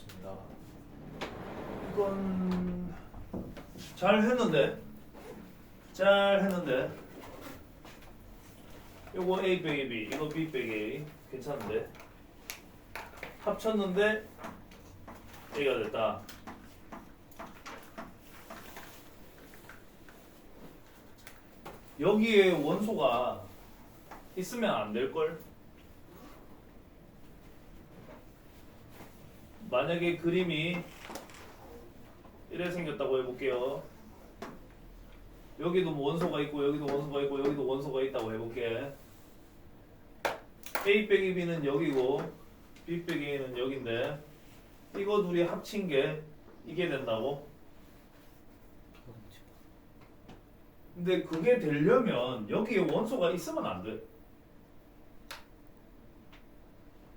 좋습니다. 이건 잘 했는데 요거 A 빼기 B 이거 B 빼기 A 괜찮은데 합쳤는데 A가 됐다. 여기에 원소가 있으면 안 될걸? 만약에 그림이 이래 생겼다고 해볼게요. 여기도 뭐 원소가 있고 여기도 원소가 있고 여기도 원소가 있다고 해볼게. A 빼기 B는 여기고 B 빼기 A는 여긴데 이거 둘이 합친 게 이게 된다고? 근데 그게 되려면 여기에 원소가 있으면 안 돼.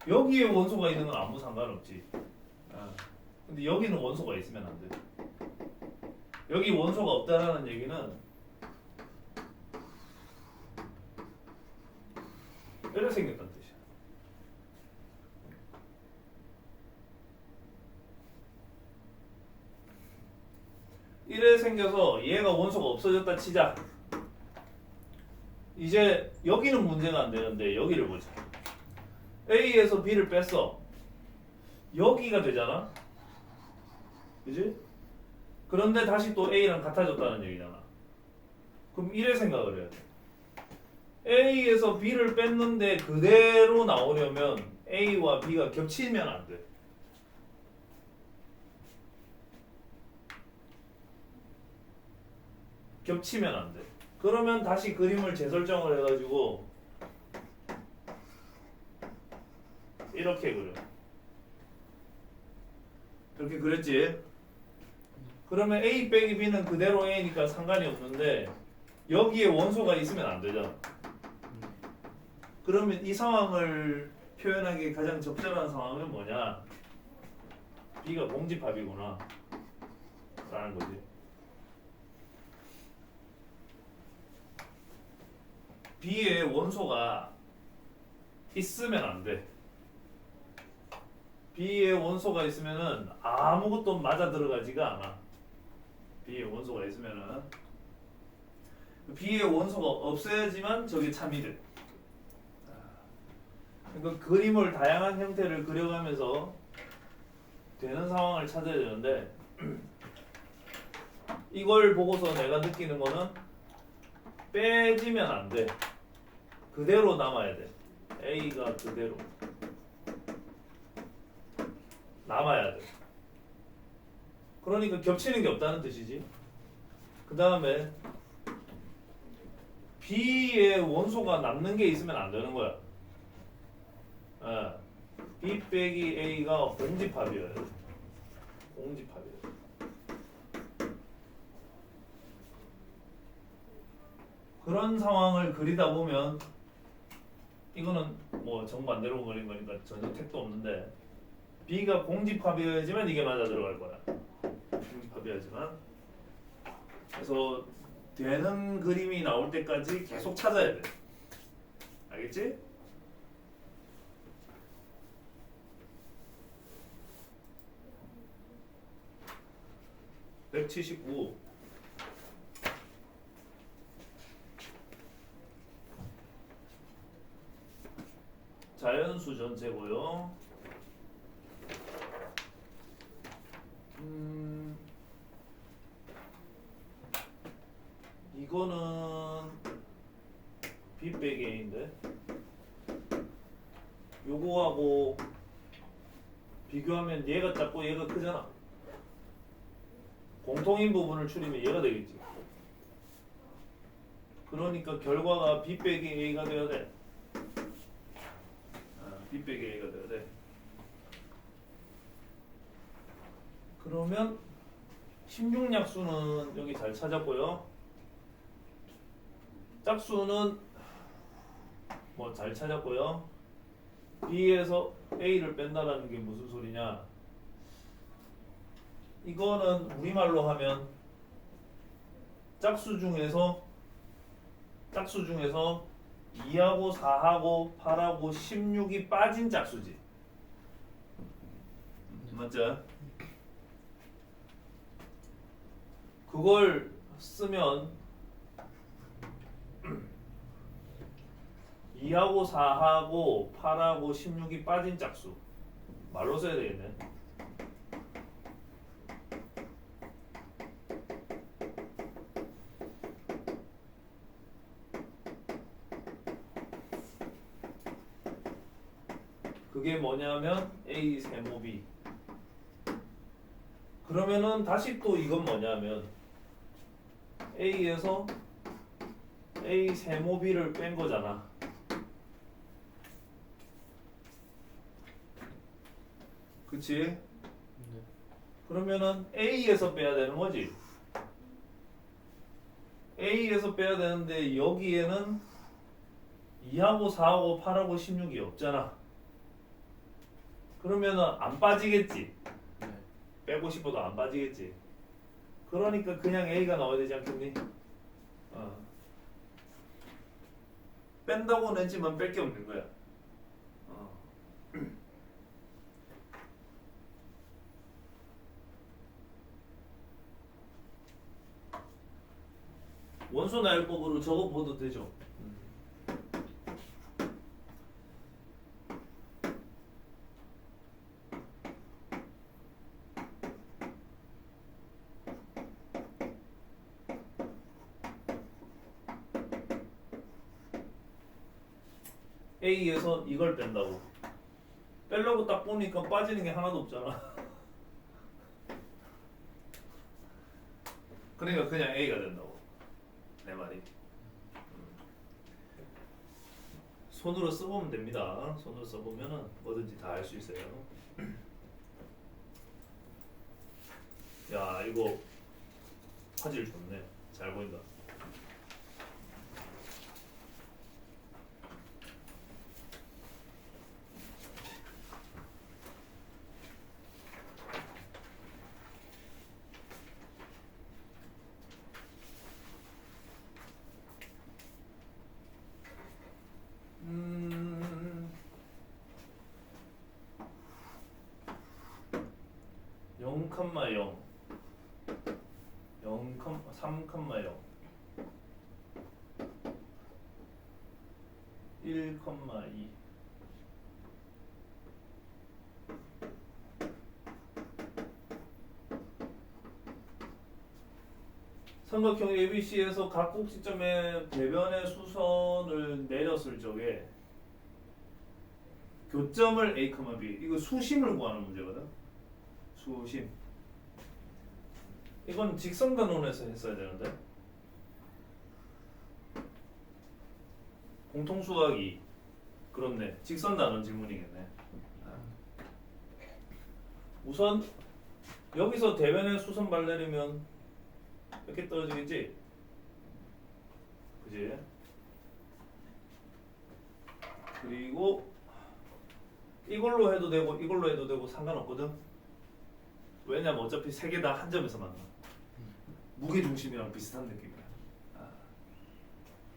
여기에 원소가 있는 건 아무 상관없지. 근데 여기는 원소가 있으면 안 돼. 여기 원소가 없다라는 얘기는 이렇게 생겼다는 뜻이야. 이래 생겨서 얘가 원소가 없어졌다 치자. 이제 여기는 문제가 안 되는데 여기를 보자. A에서 B를 뺐어. 여기가 되잖아. 그지? 그런데 다시 또 A랑 같아졌다는 얘기잖아. 그럼 이래 생각을 해야 돼. A에서 B를 뺐는데 그대로 나오려면 A와 B가 겹치면 안 돼. 겹치면 안 돼. 그러면 다시 그림을 재설정을 해가지고 이렇게 그려. 이렇게 그렸지? 그러면 A 빼기 B는 그대로 A니까 상관이 없는데 여기에 원소가 있으면 안 되잖아. 그러면 이 상황을 표현하기 가장 적절한 상황은 뭐냐? B가 공집합이구나 라는 거지. B에 원소가 있으면 안 돼. B에 원소가 있으면은 아무것도 맞아 들어가지가 않아. B에 원소가 있으면은 B에 원소가 없어야지만 저게 참이 돼. 그러니까 그림을 다양한 형태를 그려가면서 되는 상황을 찾아야 되는데 이걸 보고서 내가 느끼는 거는 빼지면 안 돼. 그대로 남아야 돼. A가 그대로 남아야 돼. 그러니까 겹치는 게 없다는 뜻이지. 그 다음에 B의 원소가 남는 게 있으면 안 되는 거야. B 빼기 A가 공집합이어야 돼. 공집합이어야 돼. 그런 상황을 그리다 보면 이거는 뭐 정반대로 그린 거니까 전혀 택도 없는데 B가 공집합이어야지만 이게 맞아 들어갈 거야. 공집합이어야지만. 그래서 되는 그림이 나올 때까지 계속 찾아야 돼. 알겠지? (179) 자연수 전체고요. 이거는 B 빼기 A인데 요거하고 비교하면 얘가 작고 얘가 크잖아. 공통인 부분을 추리면 얘가 되겠지. 그러니까 결과가 B 빼기 A가 되어야 돼. B 빼기 A가 되어야 돼. 그러면 16약수는 여기 잘 찾았고요. 짝수는 뭐 잘 찾았고요. B에서 A를 뺀다라는 게 무슨 소리냐? 이거는 우리말로 하면 짝수 중에서 2하고 4하고 8하고 16이 빠진 짝수지. 맞죠? 그걸 쓰면 2하고 4하고 8하고 16이 빠진 짝수 말로 써야 되겠네. 그게 뭐냐면 A 세모 B. 그러면은 다시 또 이건 뭐냐면 A에서 A 세모 B를 뺀 거잖아. 그치? 네. 그러면은 A에서 빼야 되는 거지. A에서 빼야 되는데 여기에는 2하고 4하고 8하고 16이 없잖아. 그러면은 안 빠지겠지. 네. 빼고 싶어도 안 빠지겠지. 그러니까 그냥 A가 나와야 되지 않겠니? 뺀다고는 했지만 뺄 게 없는 거야. 원소 나열법으로 적어 봐도 되죠. A에서 이걸 뺀다고. 빼려고 딱 보니까 빠지는 게 하나도 없잖아. 그러니까 그냥 A가 된다고. 내 말이. 손으로 써보면 됩니다. 손으로 써보면은 뭐든지 다 할 수 있어요. 야, 이거 화질 좋네. 잘 보인다. 영 컴마 0 3 컴마 0 1 컴마 2 삼각형 ABC에서 각 꼭지점에 대변의 수선을 내렸을 적에 교점을 A, B 이거 수심을 구하는 문제거든. 수심. 이건 직선단원에서 했어야 되는데. 공통수학 2. 그렇네. 직선단원 질문이겠네. 우선 여기서 대변의 수선발 내리면 이렇게 떨어지겠지? 그지? 그리고 이걸로 해도 되고 이걸로 해도 되고 상관없거든. 왜냐면 어차피 세 개 다 한 점에서 만나. 무게중심이랑 비슷한 느낌이야.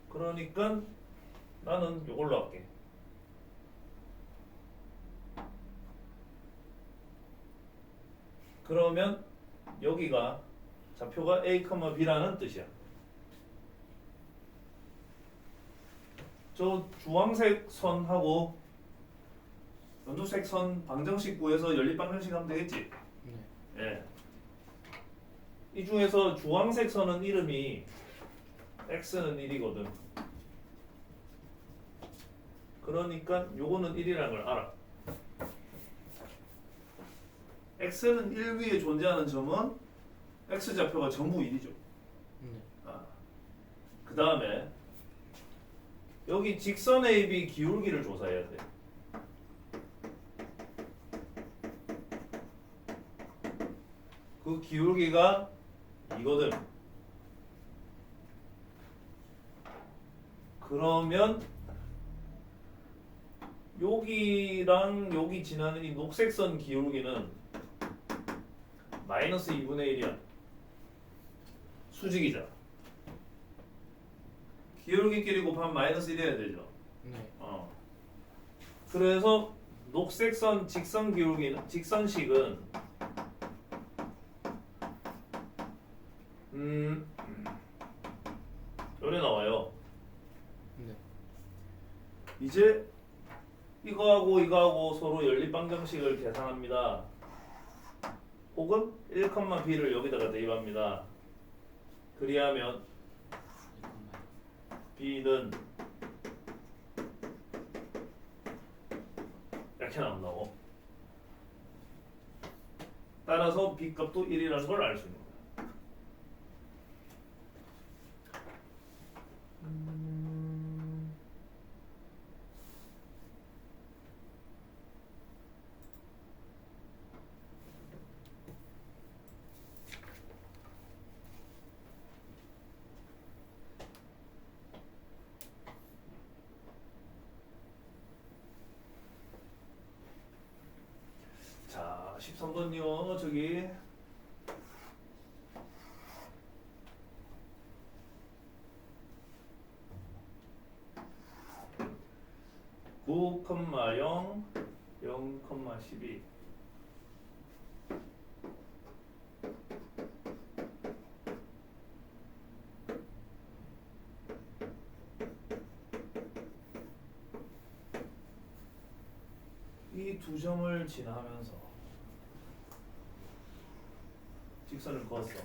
그러니까 나는 이걸로 할게. 그러면 여기가 좌표가 A, B라는 뜻이야. 저 주황색 선하고 연두색 선 방정식 구해서 연립방정식 하면 되겠지? 네. 예. 이 중에서 주황색 선은 이름이 x는 1이거든. 그러니까 요거는 1이라는 걸 알아. x는 1 위에 존재하는 점은 x 좌표가 전부 1이죠. 네. 그 다음에 여기 직선 AB 기울기를 조사해야 돼. 그 기울기가 이거든. 그러면 여기랑 여기 지나는 이 녹색선 기울기는 마이너스 2분의 1이야. 수직이잖아. 기울기끼리 곱하면 마이너스 1 해야 되죠. 네. 그래서 녹색선 직선 기울기는 직선식은 요래 나와요. 네. 이제 이거하고 이거하고 서로 연립방정식을 계산합니다. 혹은 1,b를 여기다가 대입합니다. 그리하면 b는 이렇게 나온다고. 따라서 b 값도 1이라는 걸 알 수 있는 거야. 자, 13번요. 저기 9,0 0,12 이 두 점을 지나면서 직선을 그었어.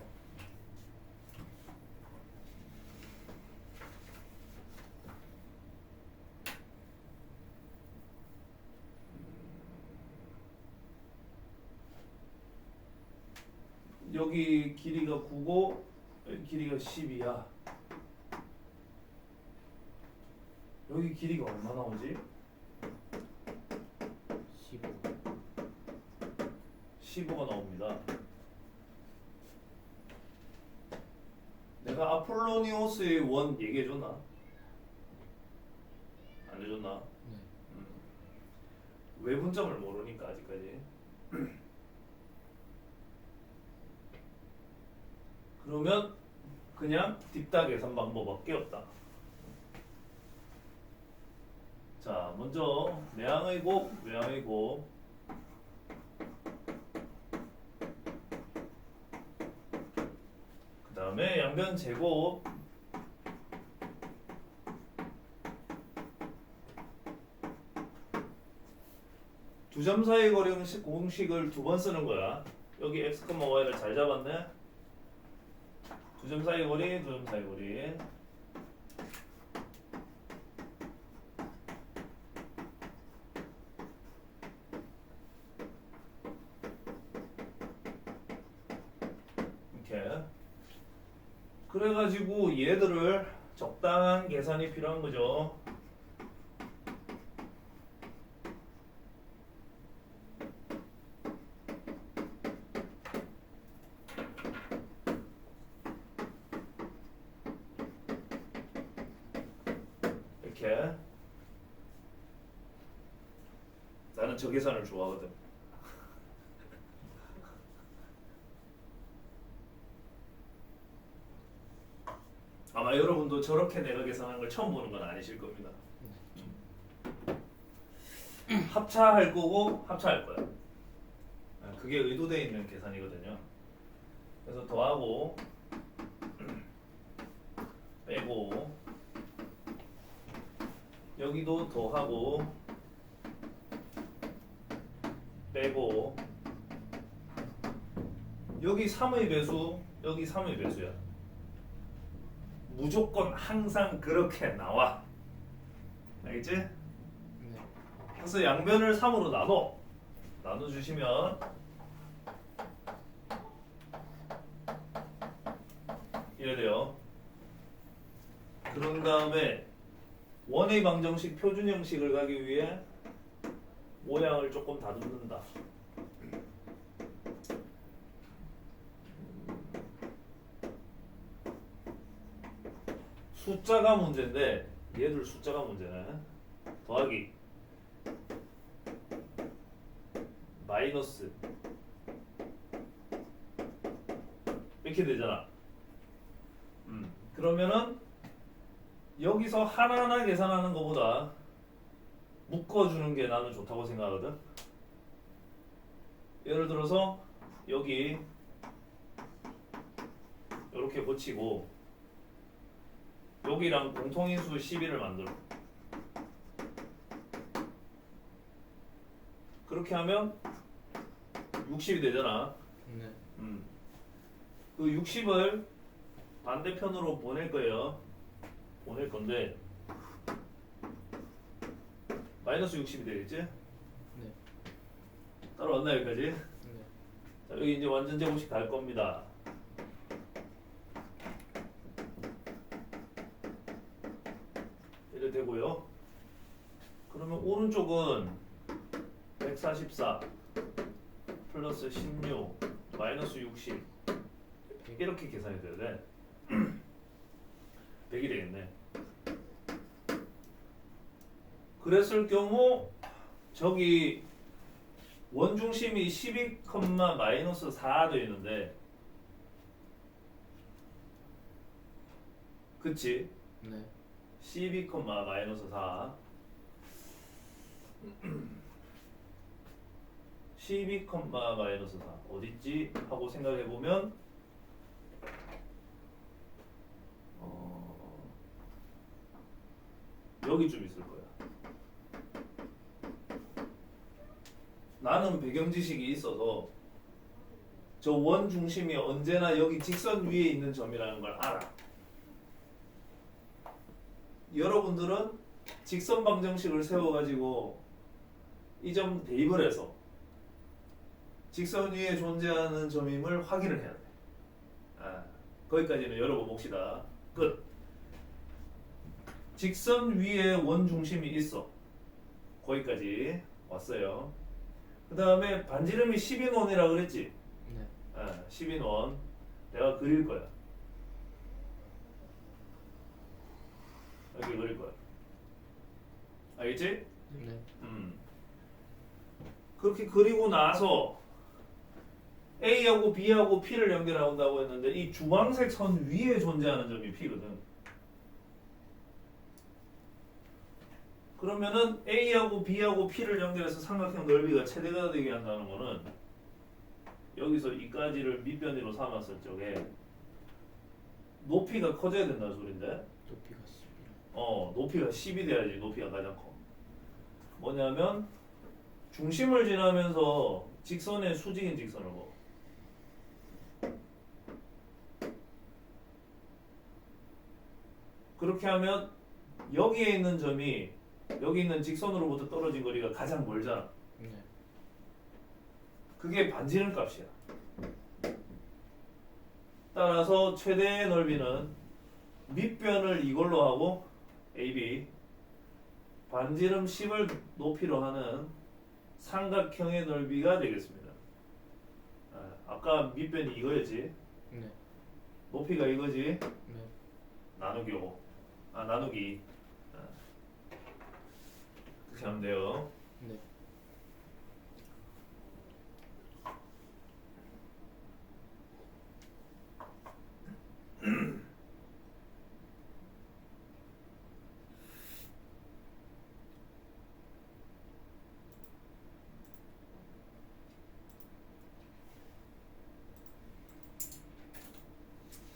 여기 길이가 9고 여기 길이가 10이야. 여기 길이가 얼마 나오지? 15. 15가 나옵니다. 내가 아폴로니오스의 원 얘기해줬나? 안 해줬나? 네. 외분점을 모르니까 아직까지. 그러면 그냥 딥다 계산 방법밖에 없다. 자, 먼저 내항의 곱, 외항의 곱. 그 다음에 양변 제곱. 두 점 사이 거리 공식을 두 번 쓰는 거야. 여기 x, y를 잘 잡았네. 두 점 사이 거리, 두 점 사이 거리. 이렇게. 그래가지고 얘들을 적당한 계산이 필요한 거죠. 이렇게. 나는 저 계산을 좋아하거든. 아마 여러분도 저렇게 내가 계산한 걸 처음 보는 건 아니실 겁니다. 합차할 거고 합차할 거야. 그게 의도되어 있는 계산이거든요. 그래서 더하고 빼고 여기도 더하고 빼고 여기 3의 배수, 여기 3의 배수야. 무조건 항상 그렇게 나와. 알겠지? 네. 그래서 양변을 3으로 나눠주시면 이래 돼요. 그런 다음에 원의 방정식 표준 형식을 가기 위해 모양을 조금 다듬는다. 숫자가 문제인데 얘들 숫자가 문제네. 더하기 마이너스 이렇게 되잖아. 그러면은 여기서 하나하나 계산하는 것보다 묶어주는 게 나는 좋다고 생각하거든. 예를 들어서 여기 이렇게 고치고 여기랑 공통인수 12를 만들어. 그렇게 하면 60이 되잖아. 네. 그 60을 반대편으로 보낼 거예요. 보낼 건데 마이너스 60이 되겠지? 네. 따라왔나 여기까지? 네. 자, 여기 이제 완전 제곱식 갈 겁니다. 이래 되고요. 그러면 오른쪽은 144 플러스 16 마이너스 60 이렇게 계산이 돼야 돼. 100이 되겠네. 그랬을 경우 저기 원중심이 12, 마이너스 4 되어 있는데 그치? 네. 12, 마이너스 4 12, 마이너스 4 어딨지? 하고 생각해보면 여기쯤 있을 거야. 나는 배경지식이 있어서 저 원 중심이 언제나 여기 직선 위에 있는 점이라는 걸 알아. 여러분들은 직선 방정식을 세워가지고 이 점 대입을 해서 직선 위에 존재하는 점임을 확인을 해야 돼. 거기까지는 열어보 봅시다. 끝. 직선 위에 원 중심이 있어. 거기까지 왔어요. 그 다음에 반지름이 10인원이라 그랬지? 네. 10인원 내가 그릴 거야. 여기 그릴 거야. 알겠지? 네. 그렇게 그리고 나서 A하고 B하고 P를 연결한다고 했는데 이 주황색 선 위에 존재하는 점이 P거든. 그러면은 A하고 B하고 P를 연결해서 삼각형 넓이가 최대가 되게 한다는 거는 여기서 이까지를 밑변으로 삼았을 적에 높이가 커져야 된다는 소린데. 높이가 10이요. 높이가 10이 돼야지. 높이가 가장 커. 뭐냐면 중심을 지나면서 직선의 수직인 직선을 뭐. 그렇게 하면 여기에 있는 점이 여기 있는 직선으로부터 떨어진 거리가 가장 멀잖아. 네. 그게 반지름 값이야. 따라서 최대의 넓이는 밑변을 이걸로 하고 AB 반지름 10을 높이로 하는 삼각형의 넓이가 되겠습니다. 아까 밑변이 이거였지. 네. 높이가 이거지. 네. 나누기 5. 나누기 2. 그렇게 하면 돼요. 네.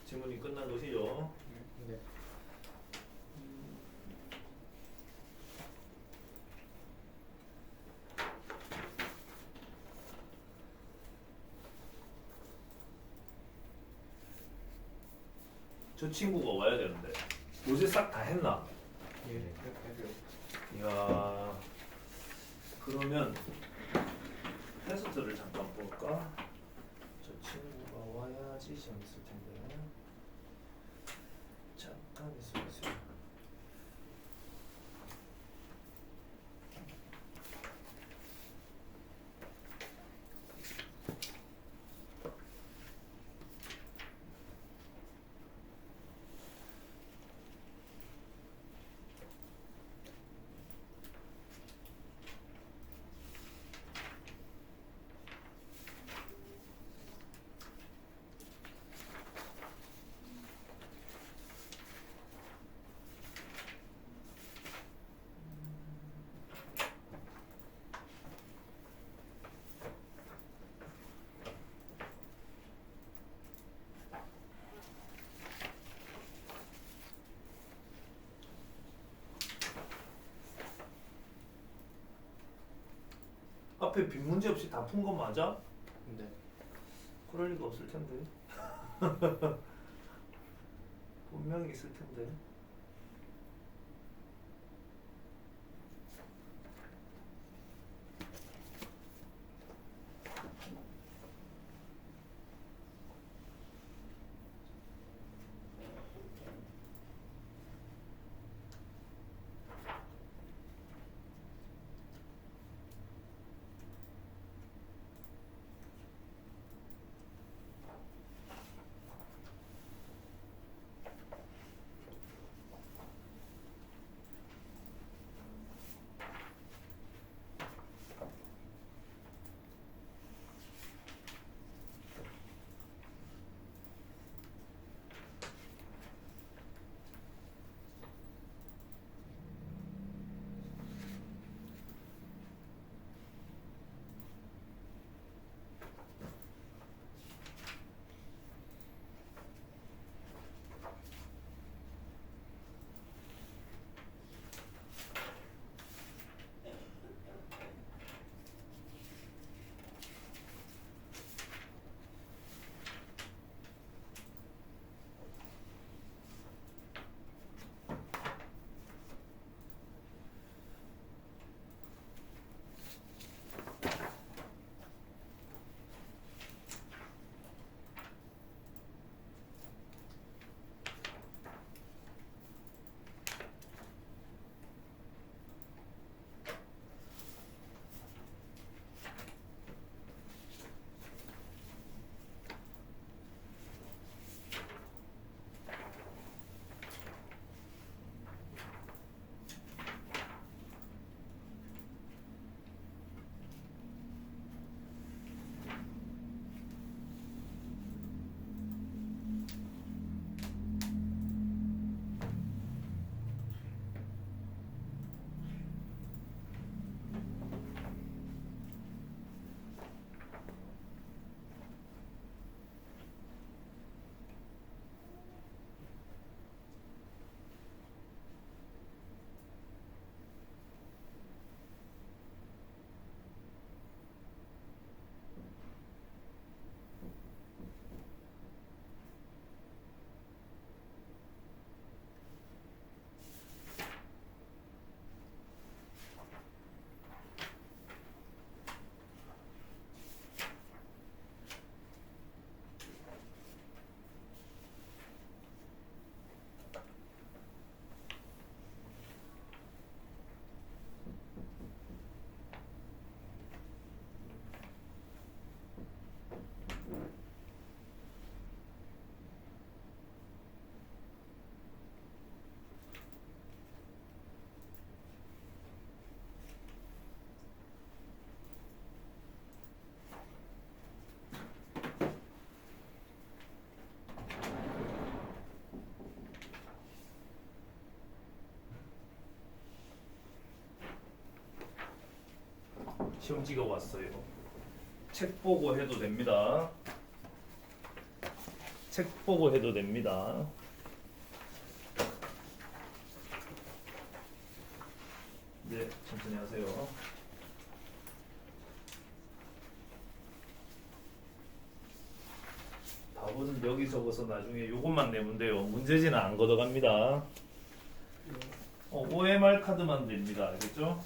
질문이 끝난 것이죠. 네. 저 친구가 와야 되는데 요새 싹 다 했나? 예. 그렇게 이야, 그러면 테스트를 잠깐 볼까? 저 친구가 와야지 재밌을 텐데. 잠깐 있어보세요. 앞에 빈 문제 없이 다 푼 건 맞아? 네. 그럴 리가 없을 텐데. 분명히 있을 텐데. 시험지가 왔어요. 책 보고 해도 됩니다. 책 보고 해도 됩니다. 네, 천천히 하세요. 답은 여기 적어서 나중에 요것만 내면 돼요. 문제지는 안 걷어갑니다. OMR 카드만 됩니다. 알겠죠?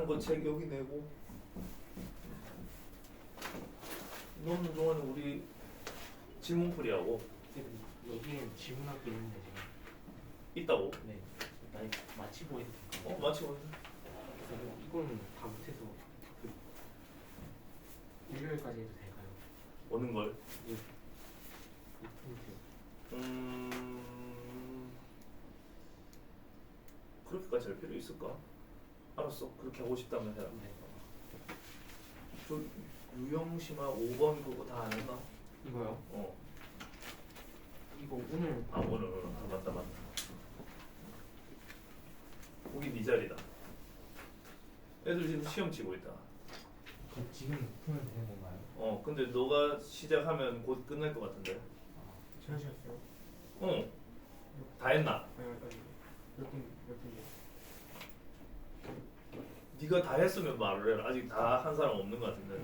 다른 거 책 여기 내고. 너는 동안에 우리 질문풀이하고 선생님, 여기엔 질문할 게 있는데 제가 있다고. 네 나이 마치고 해도 될까요? 마치고. 그래서 이거는 다 못해서 그 일요일까지 해도 될까요? 오는 걸. 이 포인트 그렇게까지 할 필요 있을까? 알았어. 그렇게 하고 싶다면 해라. 네. 저 유영심아 5번 그거 다 안 했나? 이거요? 어. 이거 오늘 아 오늘 맞다. 거기 네 자리다. 애들 지금 시험 치고 있다. 그럼 지금 풀면 되는 건가요? 근데 너가 시작하면 곧 끝날 것 같은데. 지나셨어요? 다 했나? 몇 분이요? 네가 다 했으면 말을 해라. 아직 다 한 사람 없는 것 같은데.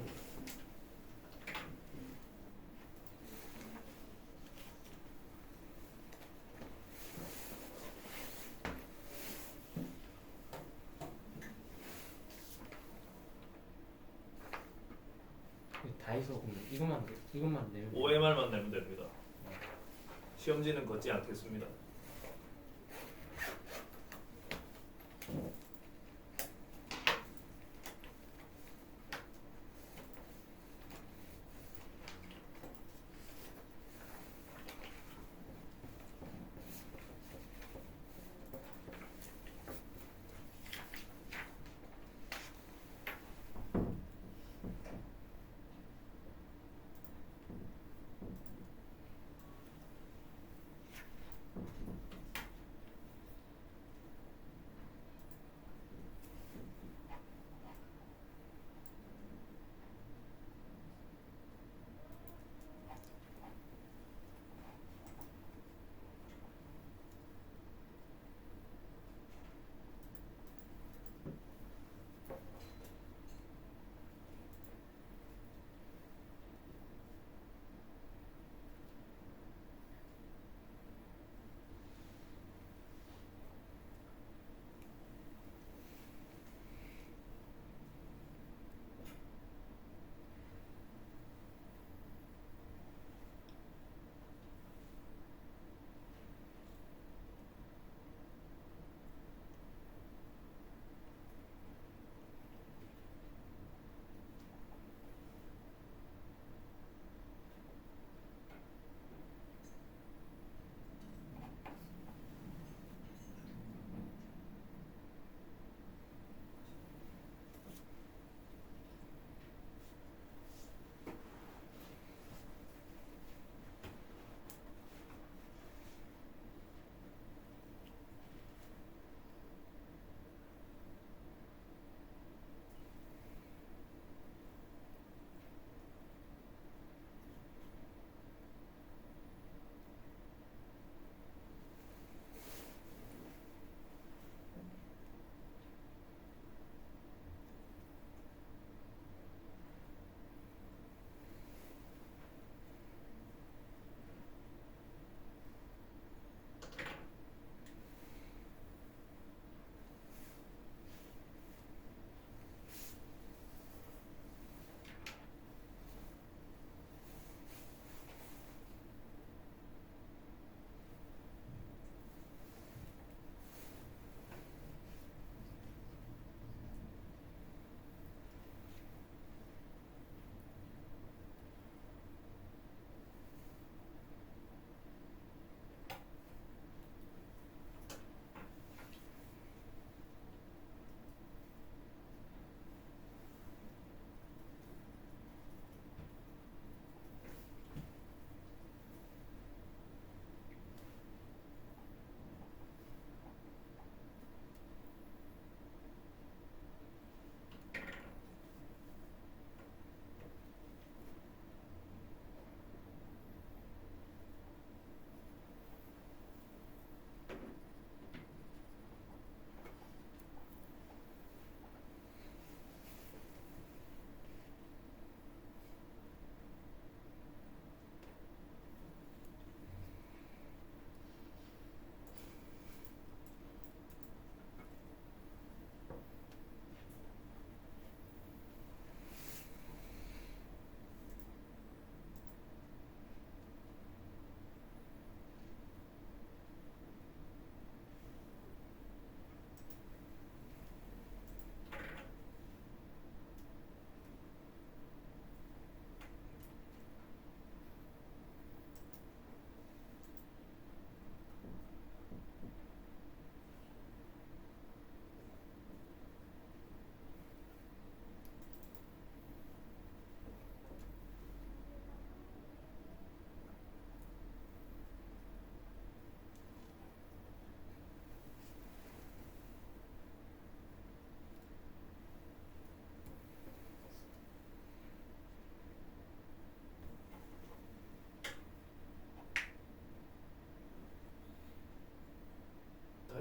다 해서 그럼 이것만 내면 돼요? OMR만 내면 됩니다. 시험지는 걷지 않겠습니다.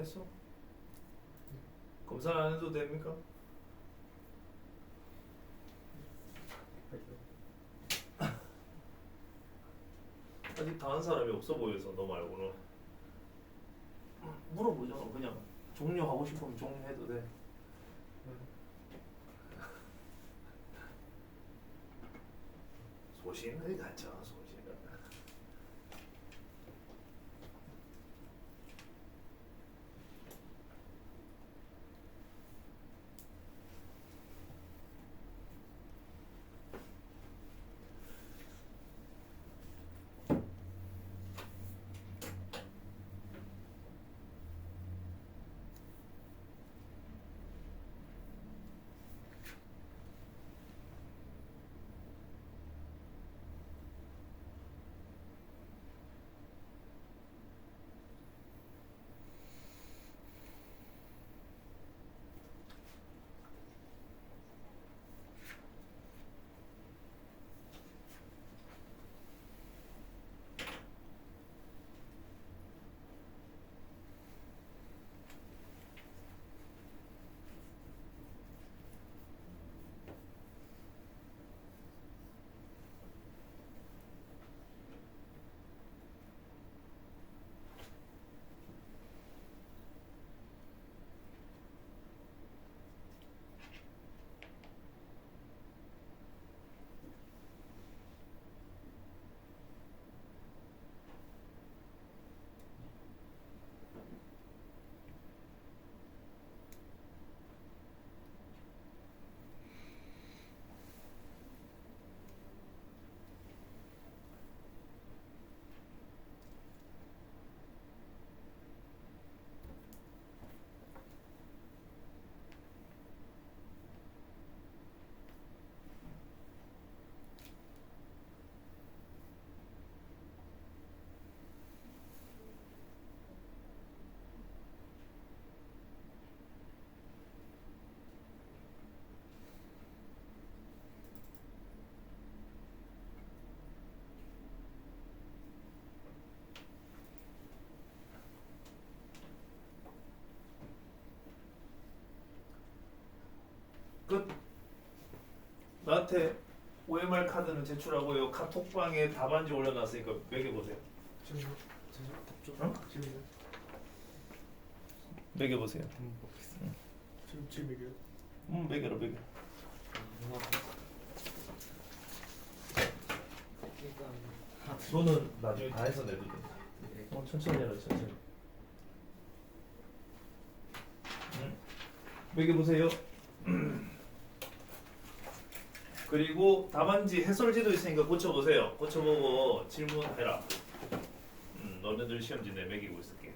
했어? 검사 안 해도 됩니까? 아직 다 한 사람이 없어 보여서 너 말고는. 물어보자. 그냥 종료하고 싶으면 종료해도 돼. 소신을 가져. 소신을. 끝. 나한테 OMR 카드는 제출하고요. 카톡방에 답안지 올려놨으니까 매겨보세요. 잠시만 답 어? 지금 매겨보세요. 먹겠습니다. 지금 이게요? 매겨라 매겨. 일단 너는 나중에 다 해서 내도 돼. 네. 천천히 해라 천천히. 매겨보세요. 그리고 답안지 해설지도 있으니까 고쳐보세요. 고쳐보고 질문해라. 너네들 시험지 내 매기고 있을게.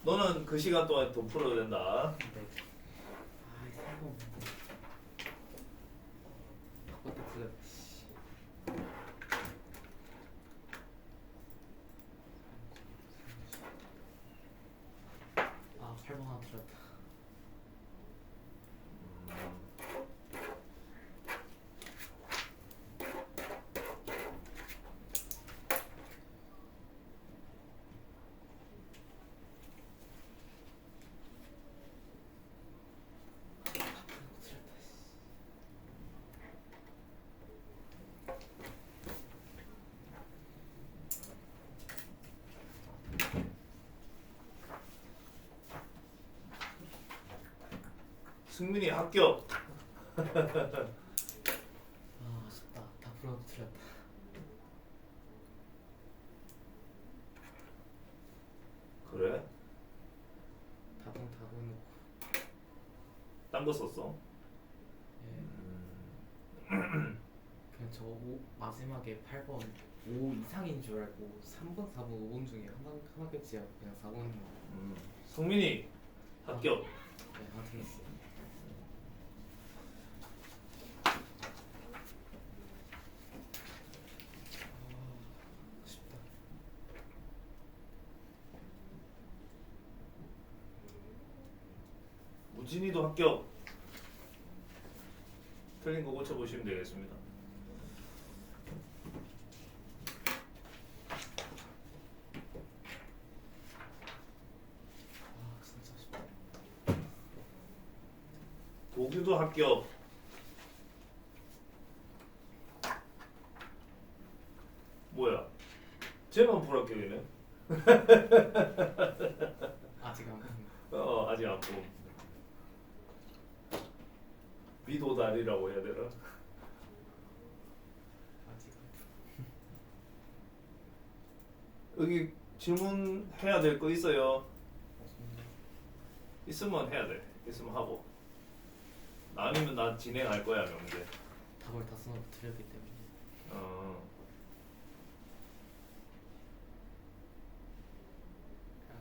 너는 그 시간 동안 돈 풀어도 된다. 네. 아이 살고 없는데. 바꿨다 틀렸다. 아 8번 하나 틀렸다. 승민이 합격. 아 아쉽다. 다 풀어도 틀렸다. 그래? 다동 해놓고. 딴 거 썼어? 예. 그냥 저 마지막에 8번 5 이상인 줄 알고 3번, 4번, 5번 중에 하나겠지 하고 그냥 4번 했는데 승민이 합격. 네, 하나 틀렸어요. 아쉽다. 우진이도 합격. 틀린 거 고쳐보시면 되겠습니다. Q도 합격. 뭐야? 쟤만 불합격이네. 아직 안 푼. 아직 안 봄. 비도다리라고 해야 되나? 아직 안 여기 질문해야 될 거 있어요? 없습니다. 있으면 해야 돼. 있으면 하고. 아니면 난 진행할 거야 명제. 답을 다 써놓고 틀렸기 때문에. 어. 아,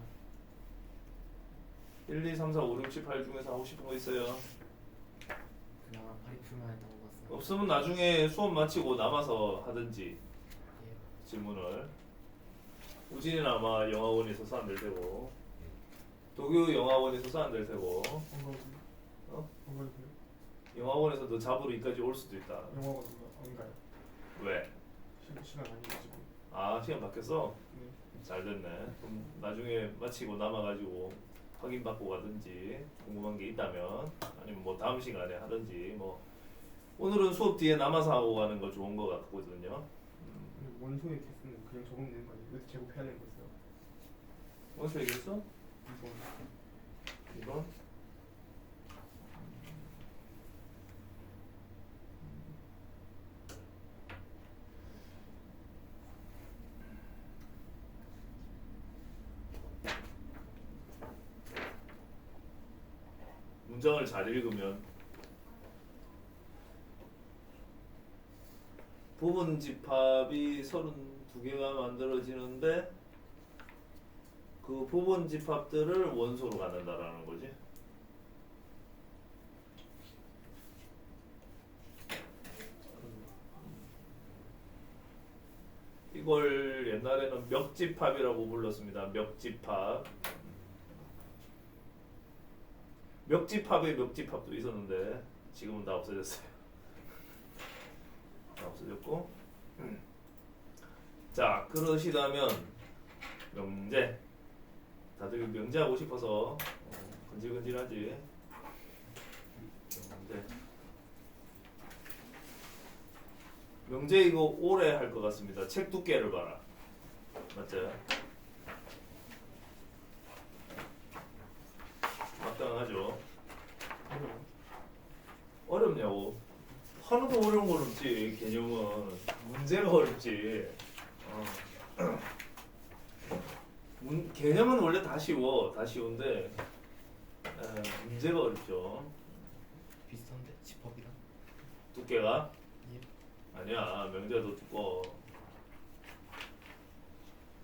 1, 2, 3, 4, 5, 6, 7, 8 중에서 하고 싶은 거 있어요? 그나마 파리 풀만 했다고 봤어요. 없으면 나중에 수업 마치고 남아서 하든지 예. 질문을. 우진이는 아마 영화원에 있어서 안 될 테고, 도교 영화원에 있어서 안 될 테고, 한거든요. 어? 한거든요. 영화원에서 너 잡으러 여기까지 올 수도 있다. 영화거든요. 안 가요. 왜? 시간 많이 가지고. 아 시간 바뀌었어? 네. 잘 됐네. 그럼 나중에 마치고 남아가지고 확인받고 가든지 궁금한 게 있다면 아니면 뭐 다음 시간에 하든지 뭐 오늘은 수업 뒤에 남아서 하고 가는 거 좋은 거 같거든요. 근데 원소의 개수는 그냥 적으면 되는 거 아니에요? 왜 제곱해야 되는 거 있어요? 무슨 얘기했어? 이거 이건? 문장을 잘 읽으면 부분 집합이 32개가 만들어지는데 그 부분 집합들을 원소로 갖는다라는 거지. 이걸 옛날에는 멱집합이라고 불렀습니다. 멱집합. 멱집합의 멱집합도 있었는데 지금은 다 없어졌어요. 다 없어졌고. 자, 그러시다면 명제. 다들 명제하고 싶어서 건질건질하지. 명제. 명제 이거 오래 할 것 같습니다. 책 두께를 봐라. 맞죠? 막강하죠. 어려워요. 어렵냐고? 하나도 어려운 건 없지. 개념은 문제가 어렵지. 개념은 원래 다 쉬워. 다 쉬운데 문제가 어렵죠. 비슷한데 집합이랑. 두께가 예. 아니야. 명제도 두꺼워.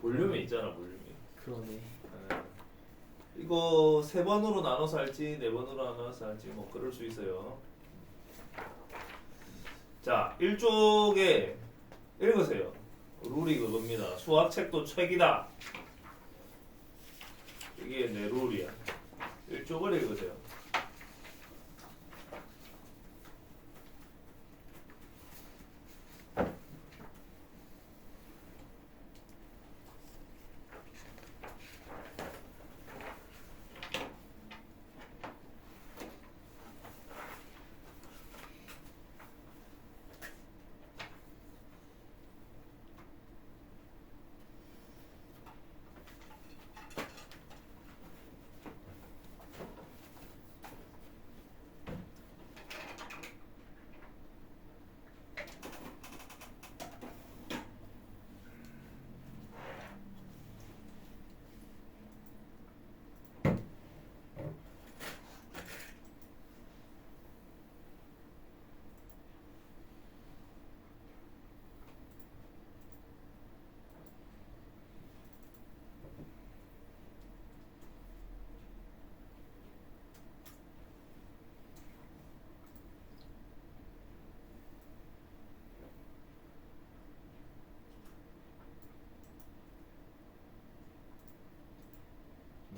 볼륨이 있잖아. 볼륨이. 그러네. 이거 세 번으로 나눠서 할지 네 번으로 나눠서 할지 뭐 그럴 수 있어요. 자, 1쪽에 읽으세요. 룰이 그겁니다. 수학책도 책이다. 이게 내 룰이야. 1쪽을 읽으세요.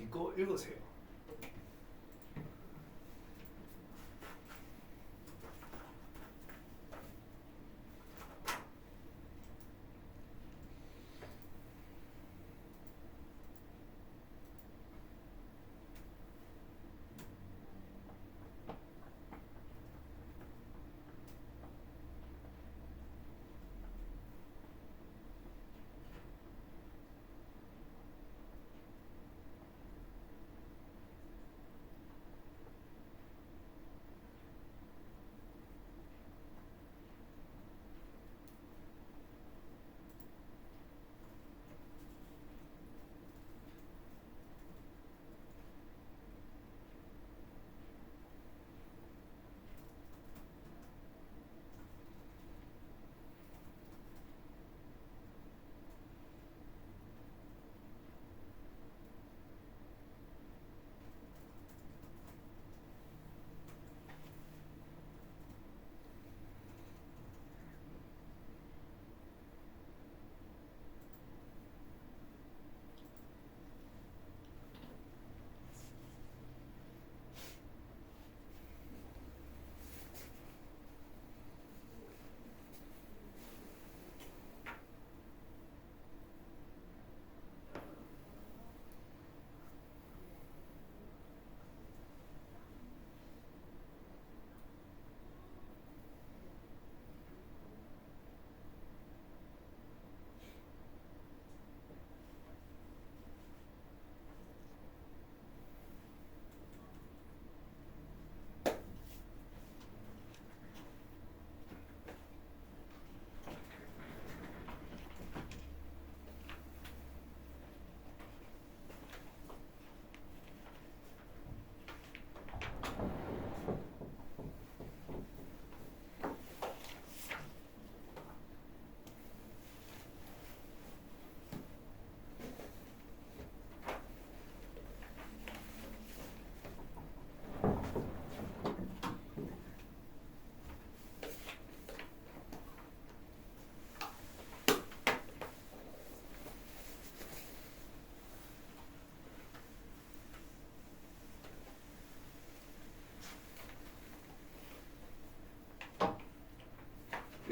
이거 읽으세요.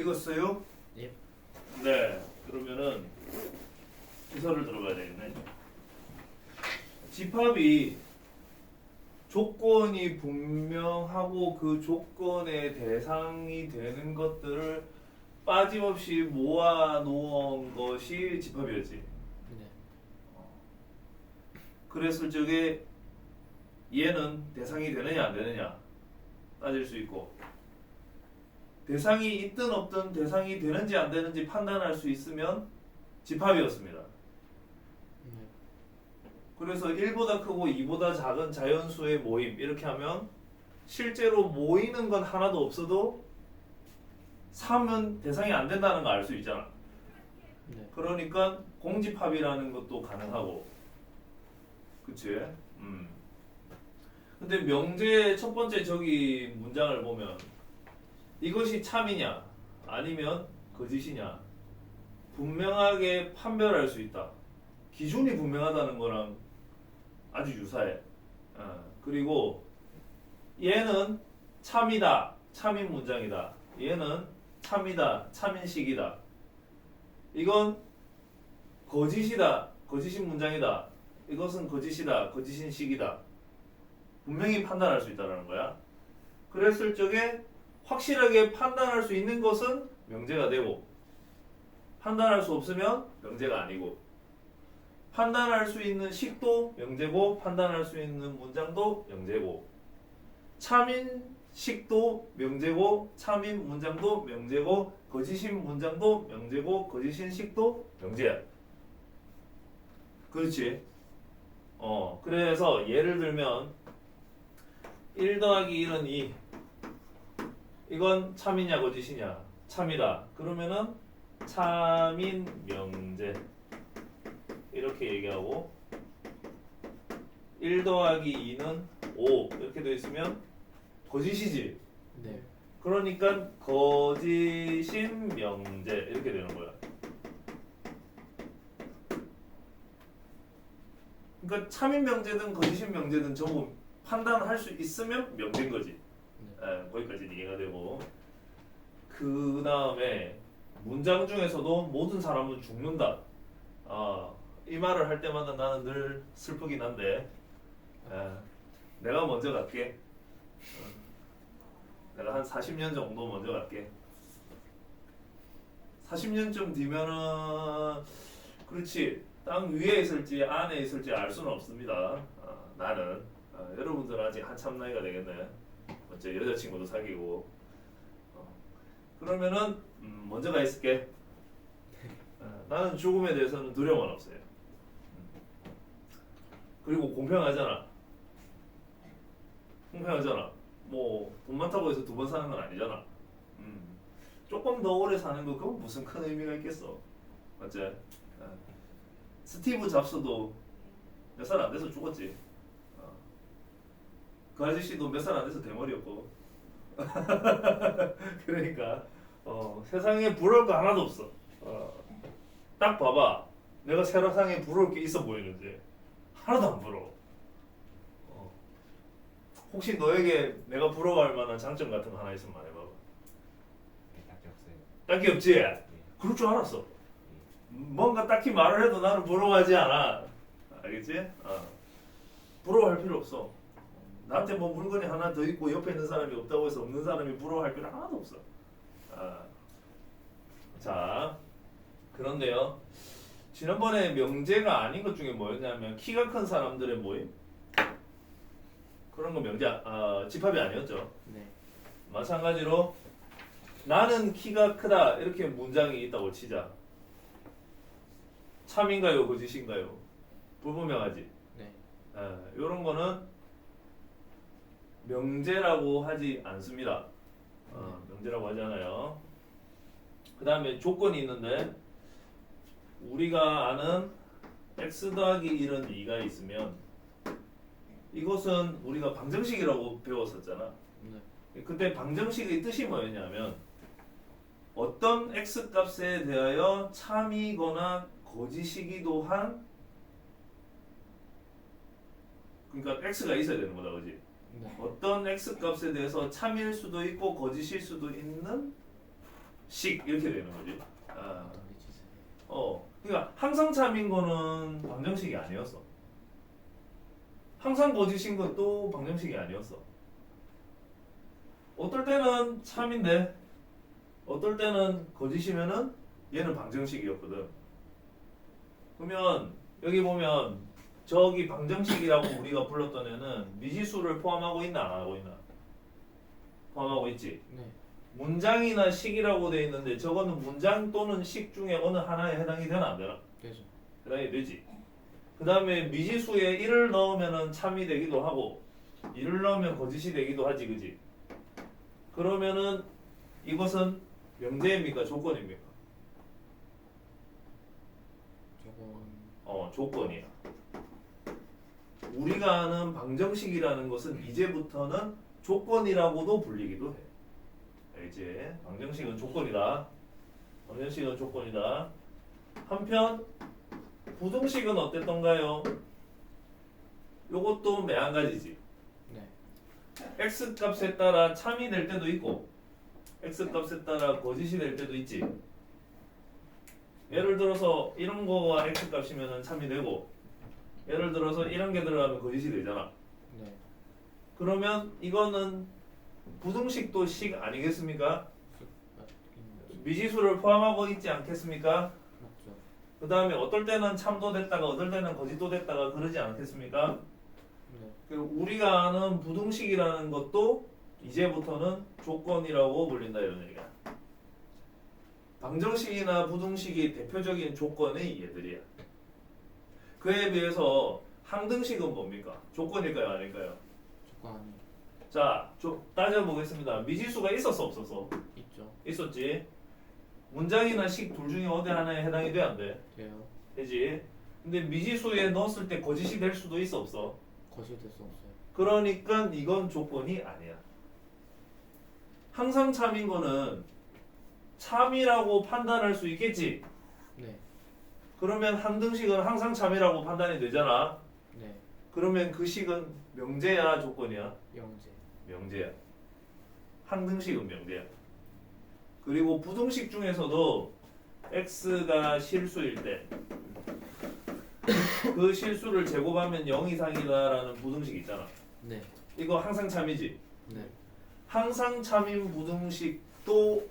읽었어요? 예. 네. 그러면은 기서를 들어가야 되겠네. 집합이 조건이 분명하고 그 조건의 대상이 되는 것들을 빠짐없이 모아 놓은 것이 집합이었지. 네. 그랬을 적에 얘는 대상이 되느냐 안 되느냐 따질 수 있고, 대상이 있든 없든 대상이 되는지 안 되는지 판단할 수 있으면 집합이었습니다. 네. 그래서 1보다 크고 2보다 작은 자연수의 모임 이렇게 하면 실제로 모이는 건 하나도 없어도 3은 대상이 안 된다는 거 알 수 있잖아. 네. 그러니까 공집합이라는 것도 가능하고, 그치? 근데 명제의 첫 번째 저기 문장을 보면 이것이 참이냐 아니면 거짓이냐 분명하게 판별할 수 있다. 기준이 분명하다는 거랑 아주 유사해. 그리고 얘는 참이다, 참인 문장이다. 얘는 참이다, 참인식이다. 이건 거짓이다, 거짓인 문장이다. 이것은 거짓이다, 거짓인 식이다. 분명히 판단할 수 있다는 거야. 그랬을 적에 확실하게 판단할 수 있는 것은 명제가 되고, 판단할 수 없으면 명제가 아니고, 판단할 수 있는 식도 명제고 판단할 수 있는 문장도 명제고, 참인 식도 명제고 참인 문장도 명제고 거짓인 문장도 명제고 거짓인 식도 명제야. 그렇지? 그래서 예를 들면 1 더하기 1은 2. 이건 참이냐 거짓이냐? 참이다. 그러면은 참인 명제 이렇게 얘기하고, 1 더하기 2는 5 이렇게 되어 있으면 거짓이지. 네. 그러니까 거짓인 명제 이렇게 되는 거야. 그러니까 참인 명제든 거짓인 명제든 전부 판단할 수 있으면 명제인 거지. 거기까지 이해가 되고, 그 다음에 문장 중에서도 모든 사람은 죽는다. 이 말을 할 때마다 나는 늘 슬프긴 한데, 내가 먼저 갈게. 내가 한 40년 정도 먼저 갈게. 40년쯤 뒤면은 그렇지, 땅 위에 있을지 안에 있을지 알 수는 없습니다. 나는 여러분들은 아직 한참 나이가 되겠네. 먼저 여자친구도 사귀고. 그러면은 먼저 가 있을게. 나는 죽음에 대해서는 두려움은 없어요. 그리고 공평하잖아. 공평하잖아. 뭐 돈 많다고 해서 2번 사는 건 아니잖아. 조금 더 오래 사는 거 그건 무슨 큰 의미가 있겠어. 맞지? 스티브 잡스도 몇 살 안 돼서 죽었지. 그 아저씨도 몇 살 안 돼서 대머리였고. 그러니까 세상에 부러울 거 하나도 없어. 딱 봐봐. 내가 세상에 부러울 게 있어 보이는지 하나도 안 부러워. 혹시 너에게 내가 부러워할 만한 장점 같은 거 하나 있으면 말해봐봐. 딱히 없어요. 딱히 없지? 그럴 줄 알았어. 뭔가 딱히 말을 해도 나는 부러워하지 않아. 알겠지? 부러워할 필요 없어. 나한테 뭐 물건이 하나 더 있고 옆에 있는 사람이 없다고 해서 없는 사람이 부러워할 필요 하나도 없어. 자, 그런데요. 지난번에 명제가 아닌 것 중에 뭐였냐면 키가 큰 사람들의 모임. 그런 거 명제, 집합이 아니었죠. 네. 마찬가지로 나는 키가 크다 이렇게 문장이 있다고 치자. 참인가요 거짓인가요? 불분명하지. 네. 이런 거는 명제라고 하지 않습니다. 명제라고 하지 않아요. 그 다음에 조건이 있는데, 우리가 아는 x 더하기 1은 2가 있으면 이것은 우리가 방정식이라고 배웠었잖아. 네. 그때 방정식의 뜻이 뭐였냐면 어떤 x 값에 대하여 참이거나 거짓이기도 한, 그러니까 x가 있어야 되는 거다, 그지? 네. 어떤 x 값에 대해서 참일 수도 있고 거짓일 수도 있는 식 이렇게 되는 거지. 아. 어떤 게 지수? 그러니까 항상 참인 거는 방정식이 아니었어. 항상 거짓인 것도 방정식이 아니었어. 어떨 때는 참인데 어떨 때는 거짓이면은 얘는 방정식이었거든. 그러면 여기 보면 저기 방정식이라고 우리가 불렀던 애는 미지수를 포함하고 있나 안 하고 있나? 포함하고 있지. 네. 문장이나 식이라고 돼 있는데 저거는 문장 또는 식 중에 어느 하나에 해당이 되나 안 되나? 되죠. 해당이 되지. 그 다음에 미지수에 1을 넣으면은 참이 되기도 하고 1을 넣으면 거짓이 되기도 하지, 그지? 그러면은 이것은 명제입니까? 조건입니까? 저건 조건이야. 우리가 아는 방정식이라는 것은 이제부터는 조건이라고도 불리기도 해. 이제 방정식은 조건이다. 방정식은 조건이다. 한편 부등식은 어땠던가요? 요것도 매한가지지. 네. x 값에 따라 참이 될 때도 있고 x 값에 따라 거짓이 될 때도 있지. 예를 들어서 이런 거가 x 값이면 참이 되고 예를 들어서 이런 게 들어가면 거짓이 되잖아. 네. 그러면 이거는 부등식도 식 아니겠습니까? 미지수를 포함하고 있지 않겠습니까? 맞죠. 그 다음에 어떨 때는 참도 됐다가 어떨 때는 거짓도 됐다가 그러지 않겠습니까? 네. 그리고 우리가 아는 부등식이라는 것도 이제부터는 조건이라고 불린다 이런 얘기야. 방정식이나 부등식이 대표적인 조건이 얘들이야. 그에 비해서 항등식은 뭡니까? 조건일까요? 아닐까요? 조건 아니 자, 따져보겠습니다. 미지수가 있었어 없었어? 있죠. 있었지. 문장이나 식 둘 중에 어디 하나에 해당이 돼 안 돼? 돼요. 되지. 근데 미지수에 넣었을 때 거짓이 될 수도 있어 없어? 거실될 수 없어요. 그러니까 이건 조건이 아니야. 항상 참인 거는 참이라고 판단할 수 있겠지. 네. 그러면 항등식은 항상 참이라고 판단이 되잖아. 네. 그러면 그 식은 명제야 조건이야? 영제. 명제야. 항등식은 명제야. 그리고 부등식 중에서도 x가 실수일 때 그 실수를 제곱하면 0 이상이다라는 부등식 있잖아. 네. 이거 항상 참이지. 네. 항상 참인 부등식도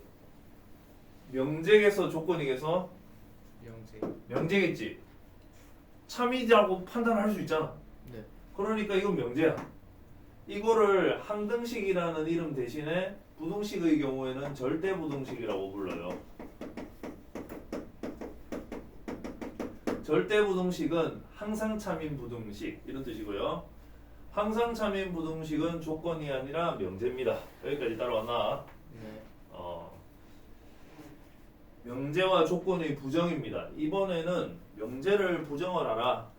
명제에서 조건이겠어? 영제. 명제겠지. 참이라고 판단할 수 있잖아. 네. 그러니까 이건 명제야. 이거를 항등식이라는 이름 대신에 부등식의 경우에는 절대 부등식이라고 불러요. 절대 부등식은 항상 참인 부등식 이런 뜻이고요. 항상 참인 부등식은 조건이 아니라 명제입니다. 여기까지 따라왔나? 네. 명제와 조건의 부정입니다. 이번에는 명제를 부정하라,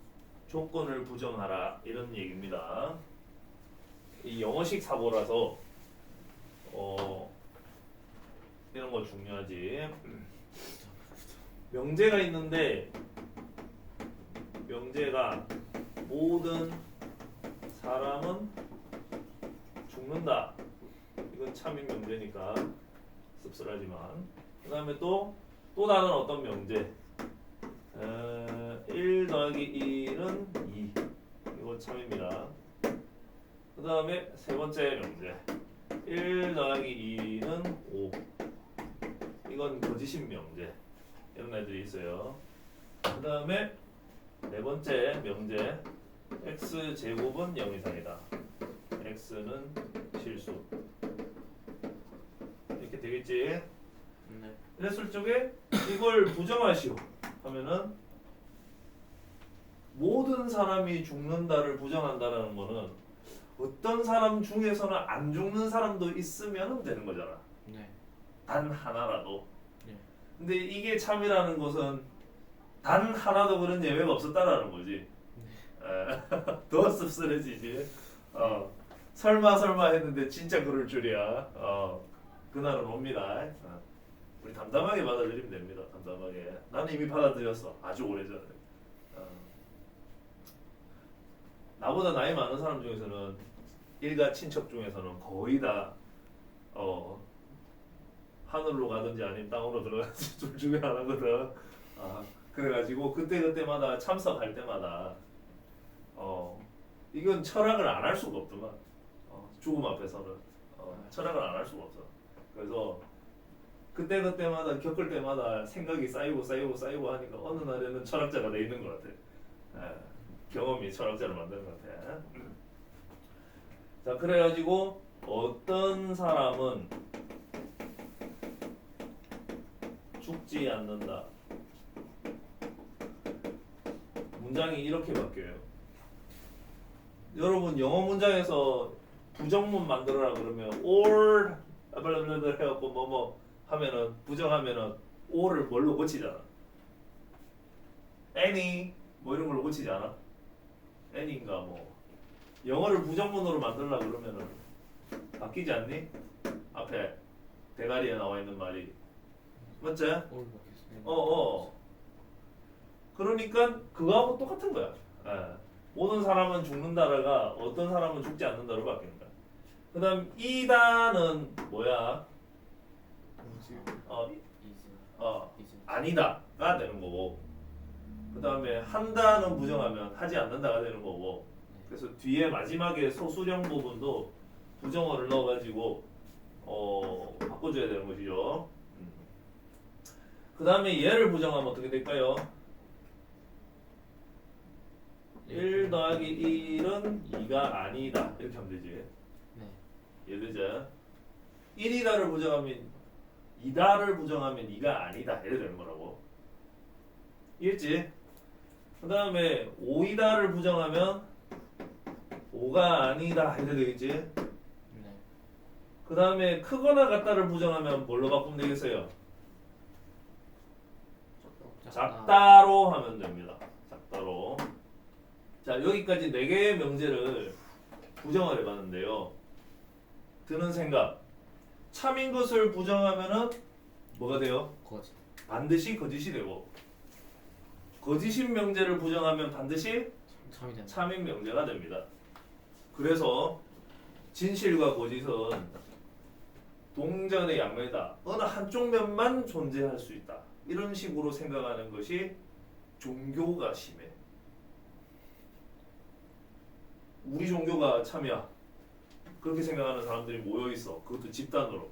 조건을 부정하라 이런 얘기입니다. 이 영어식 사고라서 이런 거 중요하지. 명제가 있는데 명제가 모든 사람은 죽는다. 이건 참인 명제니까 씁쓸하지만. 그 다음에 또 다른 어떤 명제 1 더하기 1은 2 이거 참입니다. 그 다음에 세 번째 명제 1 더하기 2는 5 이건 거짓인 명제 이런 애들이 있어요. 그 다음에 네 번째 명제 x 제곱은 0 이상이다. x는 실수 이렇게 되겠지. 네. 그랬을 적에 이걸 부정하시오 하면은 모든 사람이 죽는다를 부정한다라는 거는 어떤 사람 중에서는 안 죽는 사람도 있으면 되는 거잖아. 네. 단 하나라도. 네. 근데 이게 참이라는 것은 단 하나도 그런 예외가 없었다라는 거지. 더 씁쓸해지지. 설마 했는데 진짜 그럴 줄이야. 그날은 옵니다. 우리 담담하게 받아들이면 됩니다. 담담하게. 나는 이미 받아들였어. 아주 오래전에. 나보다 나이 많은 사람 중에서는 일가 친척 중에서는 거의 다 하늘로 가든지 아니면 땅으로 들어가든지 둘 중에 하나거든. 그래가지고 그때마다 참석할 때마다 이건 철학을 안 할 수가 없더만. 죽음 앞에서는 철학을 안 할 수가 없어. 그래서 그때마다 겪을 때마다 생각이 쌓이고 하니까 어느 날에는 철학자가 돼 있는 것 같아. 경험이 철학자를 만드는 것 같아. 자, 그래가지고 어떤 사람은 죽지 않는다. 문장이 이렇게 바뀌어요. 여러분 영어 문장에서 부정문 만들어라 그러면 or 해갖고 뭐뭐 하면은 부정하면은 or를 뭘로 고치잖아. any 뭐 이런 걸로 고치지 않아? any인가 뭐 영어를 부정문으로 만들라 그러면은 바뀌지 않니? 앞에 대가리에 나와 있는 말이 맞지? 올 바뀌었어요. 그러니까 그거하고 똑같은 거야. 모든 사람은 죽는다라가 어떤 사람은 죽지 않는다로 바뀌는 거야. 그다음 이다는 뭐야? 뭐지? 이즈. 아니다가 되는 거고. 그다음에 한다는 부정하면 하지 않는다가 되는 거고. 그래서 뒤에 마지막에 소수령 부분도 부정어를 넣어가지고 바꿔줘야 되는 것이죠. 그 다음에 얘를 부정하면 어떻게 될까요? 1 더하기 1은 2가 아니다 이렇게 하면 되지. 네. 이해되죠? 1이다를 부정하면 2다를 부정하면 2가 아니다 이래 되는 거라고. 이해했지? 그 다음에 5이다를 부정하면 5가 아니다 이래 되겠지? 네. 그 다음에 크거나 같다를 부정하면 뭘로 바꾸면 되겠어요? 작다로 하면 됩니다. 작다로. 자, 여기까지 4개의 명제를 부정을 해봤는데요. 드는 생각. 참인 것을 부정하면은 뭐가 돼요? 거짓. 반드시 거짓이 되고, 거짓인 명제를 부정하면 반드시 참이 된다. 참인 명제가 됩니다. 그래서 진실과 거짓은 동전의 양면이다. 어느 한쪽 면만 존재할 수 있다. 이런 식으로 생각하는 것이 종교가 심해. 우리 종교가 참이야. 그렇게 생각하는 사람들이 모여 있어. 그것도 집단으로.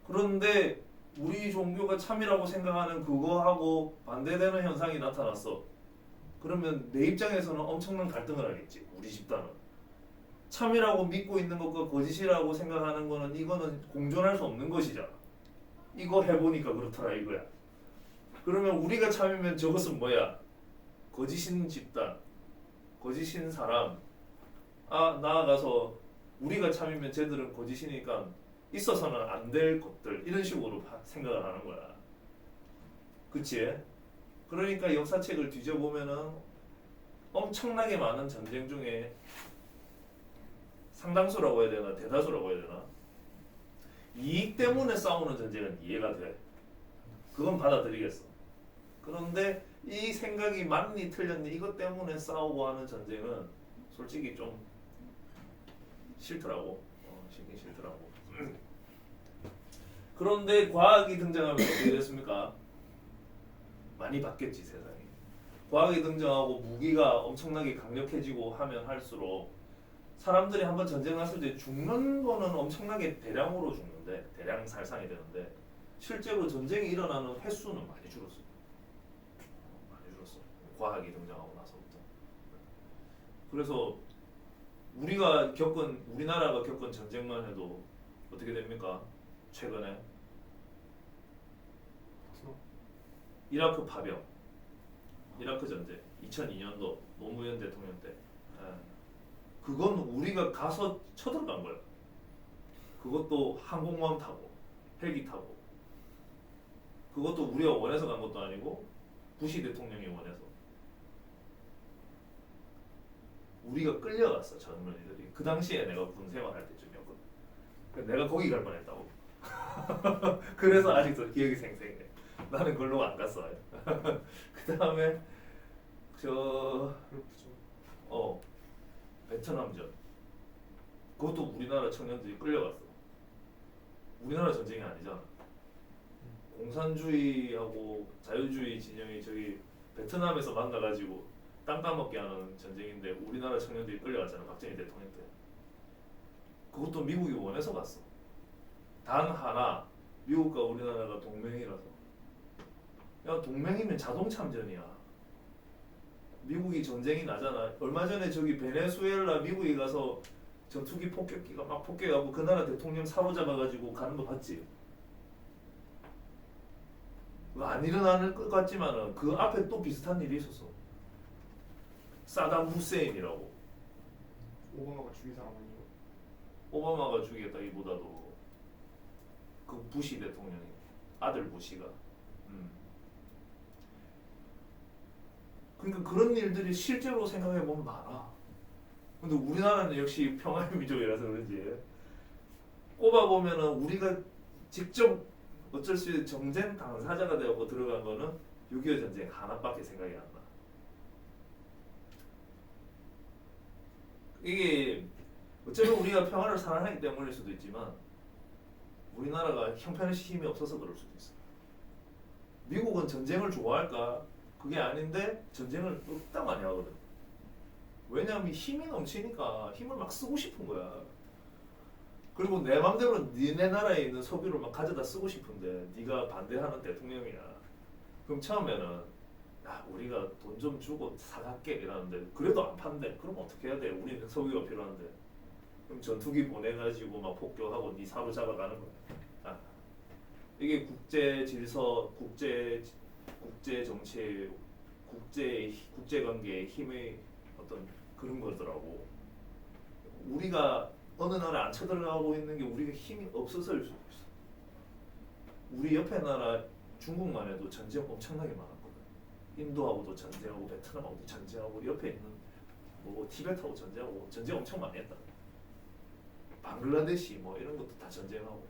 그런데 우리 종교가 참이라고 생각하는 그거하고 반대되는 현상이 나타났어. 그러면 내 입장에서는 엄청난 갈등을 하겠지. 우리 집단은. 참이라고 믿고 있는 것과 거짓이라고 생각하는 거는 이거는 공존할 수 없는 것이잖아. 이거 해보니까 그렇더라 이거야. 그러면 우리가 참이면 저것은 뭐야? 거짓인 집단, 거짓인 사람. 나아가서 우리가 참이면 쟤들은 거짓이니까 있어서는 안 될 것들 이런 식으로 생각을 하는 거야. 그치? 그러니까 역사책을 뒤져보면은 엄청나게 많은 전쟁 중에 상당수라고 해야 되나 대다수라고 해야 되나 이익 때문에 싸우는 전쟁은 이해가 돼. 그건 받아들이겠어. 그런데 이 생각이 맞니 틀렸니 이것 때문에 싸우고 하는 전쟁은 솔직히 좀 싫더라고. 싫긴 싫더라고. 그런데 과학이 등장하면 어떻게 됐습니까? 많이 바뀌었지 세상이. 과학이 등장하고 무기가 엄청나게 강력해지고 하면 할수록 사람들이 한번 전쟁 났을 때 죽는 거는 엄청나게 대량으로 죽는데 대량 살상이 되는데 실제로 전쟁이 일어나는 횟수는 많이 줄었어. 많이 줄었어. 과학이 등장하고 나서부터. 그래서 우리나라가 겪은 전쟁만 해도 어떻게 됩니까? 최근에 이라크 파병, 이라크 전쟁, 2002년도 노무현 대통령 때. 그건 우리가 가서 쳐들어간 거야. 그것도 항공모함 타고, 헬기 타고. 그것도 우리가 원해서 간 것도 아니고 부시 대통령이 원해서. 우리가 끌려갔어 젊은이들이. 그 당시에 내가 군 생활할 때쯤이었거든. 그러니까 내가 거기 갈 뻔했다고. 그래서 아직도 기억이 생생해. 나는 걸로 안 갔어요. 그 다음에 베트남전. 그것도 우리나라 청년들이 끌려갔어. 우리나라 전쟁이 아니잖아. 공산주의하고 자유주의 진영이 저기 베트남에서 만나가지고 땅 따먹게 하는 전쟁인데 우리나라 청년들이 끌려갔잖아. 박정희 대통령 때. 그것도 미국이 원해서 갔어. 단 하나 미국과 우리나라가 동맹이라서. 야 동맹이면 자동 참전이야. 미국이 전쟁이 나잖아. 얼마 전에 저기 베네수엘라 미국이 가서 전투기 폭격기가 막 폭격하고 그 나라 대통령 사로잡아가지고 가는 거 봤지? 그거 안 일어나는 것 같지만은 그 앞에 또 비슷한 일이 있었어. 사담 후세인이라고. 오바마가 죽인 사람 아니에요? 오바마가 죽였다기보다도 그 부시 대통령이 아들 부시가. 그러니까 그런 일들이 실제로 생각해 보면 많아. 근데 우리나라는 역시 평화의 민족이라서 그런지 꼽아 보면은 우리가 직접 어쩔 수 없이 정쟁 당사자가 되고 들어간 거는 6.25 전쟁 하나밖에 생각이 안 나. 이게 어쩌면 우리가 평화를 사랑하기 때문일 수도 있지만 우리나라가 형편없이 힘이 없어서 그럴 수도 있어. 미국은 전쟁을 좋아할까? 그게 아닌데 전쟁을 없다 많이 하거든. 왜냐하면 힘이 넘치니까 힘을 막 쓰고 싶은 거야. 그리고 내 맘대로 니네 나라에 있는 석유를 막 가져다 쓰고 싶은데 네가 반대하는 대통령이야. 그럼 처음에는 야 우리가 돈 좀 주고 사갈게 이러는데 그래도 안 판대. 그럼 어떻게 해야 돼? 우리는 석유가 필요한데. 그럼 전투기 보내가지고 막 폭격하고 네 사로잡아가는 거야. 아. 이게 국제 질서, 국제 정치, 국제 관계의 힘의 어떤 그런 거더라고. 우리가 어느 나라에 안 쳐들어가고 있는 게 우리가 힘이 없어서일 수도 있어. 우리 옆에 나라 중국만 해도 전쟁 엄청나게 많았거든. 인도하고도 전쟁하고 베트남하고도 전쟁하고 옆에 있는 뭐 티베트하고 전쟁하고 전쟁 엄청 많이 했다. 방글라데시 뭐 이런 것도 다 전쟁하고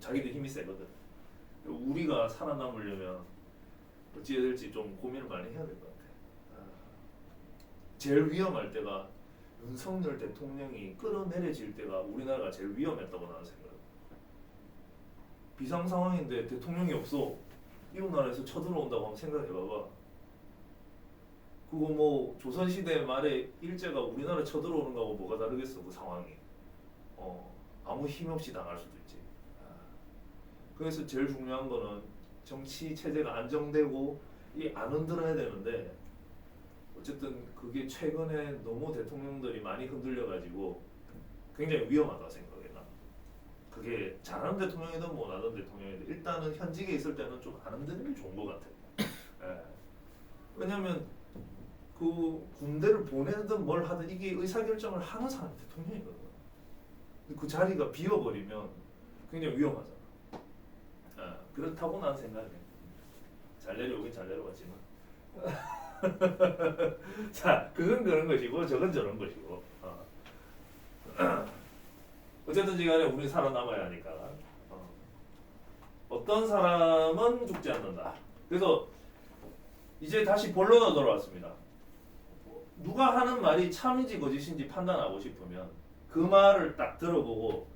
자기들 힘이 세거든. 우리가 살아남으려면 어찌 해야 될지 좀 고민을 많이 해야 될 것 같아. 제일 위험할 때가 윤석열 대통령이 끌어내려질 때가 우리나라가 제일 위험했다고 나는 생각해. 비상 상황인데 대통령이 없어. 이웃 나라에서 쳐들어온다고 한번 생각해봐봐. 그거 뭐 조선시대 말에 일제가 우리나라 쳐들어오는 거하고 뭐가 다르겠어 그 상황이. 아무 힘 없이 당할 수도 있지. 그래서 제일 중요한 거는 정치 체제가 안정되고 이 안 흔들어야 되는데 어쨌든 그게 최근에 너무 대통령들이 많이 흔들려가지고 굉장히 위험하다 생각해 나. 그게 잘하는 대통령이든 못하는 대통령이든 일단은 현직에 있을 때는 좀 안 흔들리는 게 좋은 것 같아. 예. 왜냐면 그 군대를 보내든 뭘 하든 이게 의사결정을 하는 사람이 대통령이거든. 근데 그 자리가 비어버리면 굉장히 위험하잖아. 그렇다고 난 생각해. 잘 내려오긴 잘 내려왔지만. 자, 그건 그런 것이고 저건 저런 것이고. 어쨌든지 간에 우리 살아남아야 하니까. 어떤 사람은 죽지 않는다. 그래서 이제 다시 본론으로 돌아왔습니다. 누가 하는 말이 참인지 거짓인지 판단하고 싶으면 그 말을 딱 들어보고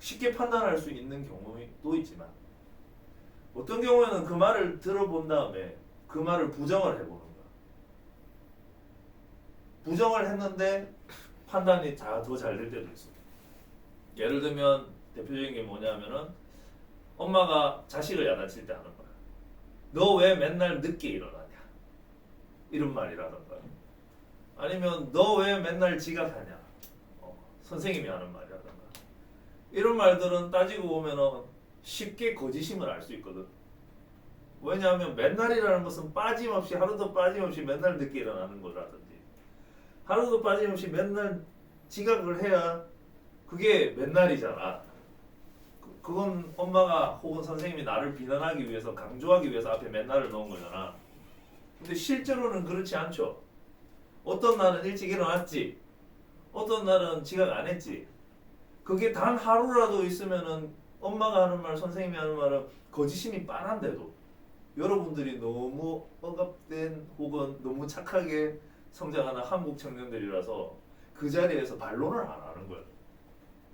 쉽게 판단할 수 있는 경우도 있지만 어떤 경우에는 그 말을 들어본 다음에 그 말을 부정을 해보는 거야. 부정을 했는데 판단이 더 잘 될 때도 있어. 예를 들면 대표적인 게 뭐냐면은 엄마가 자식을 야단칠 때 하는 거야. 너 왜 맨날 늦게 일어나냐? 이런 말이라던가. 아니면 너 왜 맨날 지각하냐? 선생님이 하는 말이라던가. 이런 말들은 따지고 보면은 쉽게 거짓임을 알 수 있거든. 왜냐하면 맨날이라는 것은 빠짐없이 하루도 빠짐없이 맨날 늦게 일어나는 거라든지 하루도 빠짐없이 맨날 지각을 해야 그게 맨날이잖아. 그건 엄마가 혹은 선생님이 나를 비난하기 위해서 강조하기 위해서 앞에 맨날을 넣은 거잖아. 근데 실제로는 그렇지 않죠. 어떤 날은 일찍 일어났지. 어떤 날은 지각 안 했지. 그게 단 하루라도 있으면은 엄마가 하는 말, 선생님이 하는 말은 거짓임이 빤한데도 여러분들이 너무 억압된 혹은 너무 착하게 성장하는 한국 청년들이라서 그 자리에서 반론을 안 하는 거예요.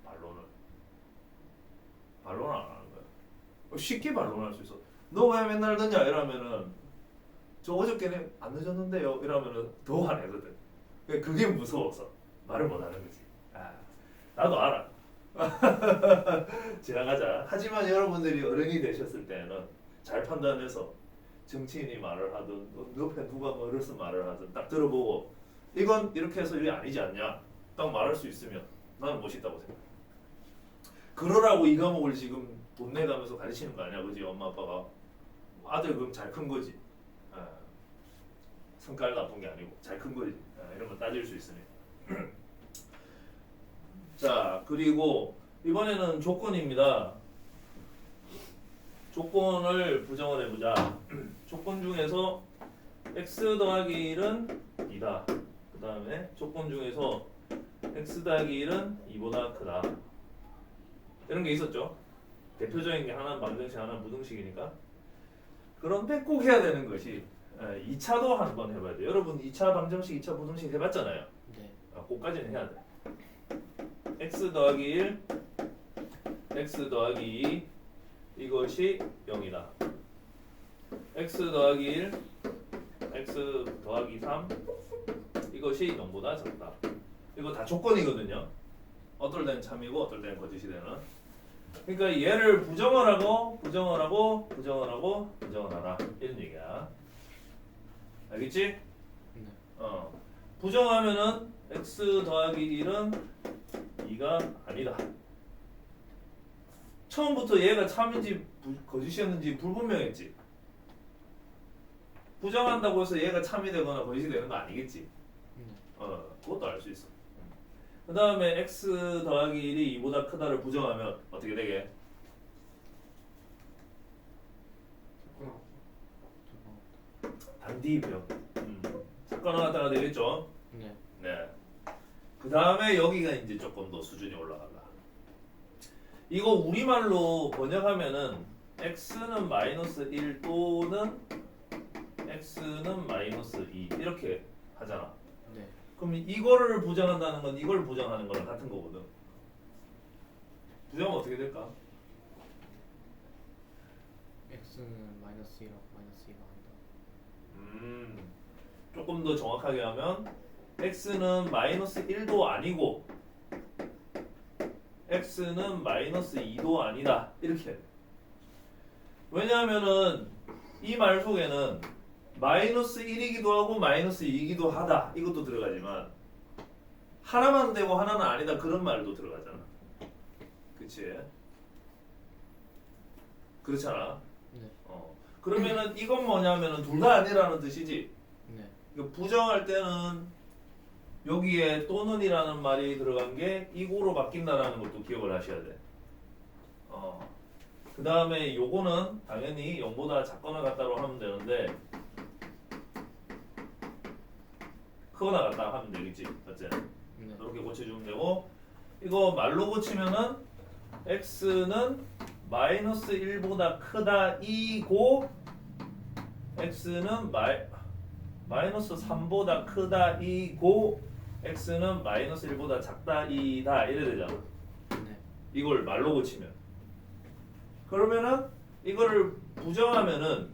반론을. 반론 안 하는 거야. 쉽게 반론할 수 있어. 너 왜 맨날 늦냐 이러면은 저 어저께는 안 늦었는데요 이러면은 더 화내거든. 그게 무서워서 말을 못 하는 거지. 아, 나도 알아. 지나가자. 하지만 여러분들이 어른이 되셨을 때는 잘 판단해서 정치인이 말을 하든 옆에 누가 어려서 말을 하든 딱 들어보고 이건 이렇게 해서 이게 아니지 않냐 딱 말할 수 있으면 나는 멋있다고 생각해. 그러라고 이 과목을 지금 돈 내가면서 가르치는 거 아니야, 그지? 엄마 아빠가 아들 그럼 잘 큰 거지. 아, 성깔 나쁜 게 아니고 잘 큰 거지. 아, 이런 거 따질 수 있으니. 자, 그리고 이번에는 조건입니다. 조건을 부정을 해보자. 조건 중에서 x 더하기 1은 2다. 그 다음에 조건 중에서 x 더하기 1은 2보다 크다. 이런 게 있었죠. 대표적인 게 하나는 방정식, 하나는 부등식이니까. 그런데 꼭 해야 되는 것이 2차도 한번 해봐야 돼. 여러분 2차 방정식, 2차 부등식 해봤잖아요. 네. 그거까지는 해야 돼. x 더하기 1, x 더하기 2 이것이 0이다. x 더하기 1, x 더하기 3 이것이 0보다 작다. 이거 다 조건이거든요. 어떨 때는 참이고 어떨 때는 거짓이 되는. 그러니까 얘를 부정을 하고 부정을 하고 부정을 하고 부정을 하라 이런 얘기야. 알겠지? 네. 부정하면은 x 더하기 1은 2가 아니다. 처음부터 얘가 참인지 거짓이었는지 불분명했지. 부정한다고 해서 얘가 참이 되거나 거짓이 되는 거 아니겠지. 그것도 알 수 있어. 그 다음에 x 더하기 1이 2보다 크다를 부정하면 어떻게 되게? 반디변. 사건화 갖다가 되겠죠. 네. 네. 그 다음에 여기가 이제 조금 더 수준이 올라간다. 이거 우리말로 번역하면은 x는 마이너스 1 또는 x는 마이너스 2 이렇게 하잖아. 네. 그럼 이거를 부정한다는 건 이걸 부정하는 거랑 같은 거거든. 부정하면 어떻게 될까? x는 마이너스 1하고 마이너스 2가 한다. 조금 더 정확하게 하면 x는 마이너스 1도 아니고 x는 마이너스 2도 아니다 이렇게 해야 돼. 왜냐하면은 이 말 속에는 마이너스 1이기도 하고 마이너스 2이기도 하다 이것도 들어가지만 하나만 되고 하나는 아니다 그런 말도 들어가잖아. 그치? 그렇잖아. 네. 그러면은 이건 뭐냐면은 둘 다 아니라는 뜻이지. 네. 그러니까 부정할 때는 여기에 또는이라는 말이 들어간 게 이고로 바뀐다라는 것도 기억을 하셔야 돼. 그 다음에 요거는 당연히 0보다 작거나 같다로 하면 되는데 크거나 같다 하면 되겠지. 맞지? 네. 이렇게 고쳐주면 되고 이거 말로 고치면은 x는 마이너스 1보다 크다 이고 x는 마이너스 3보다 크다 이고 x는 마이너스 1보다 작다 이다 이래 되잖아. 네. 이걸 말로 고치면 그러면은 이거를 부정하면은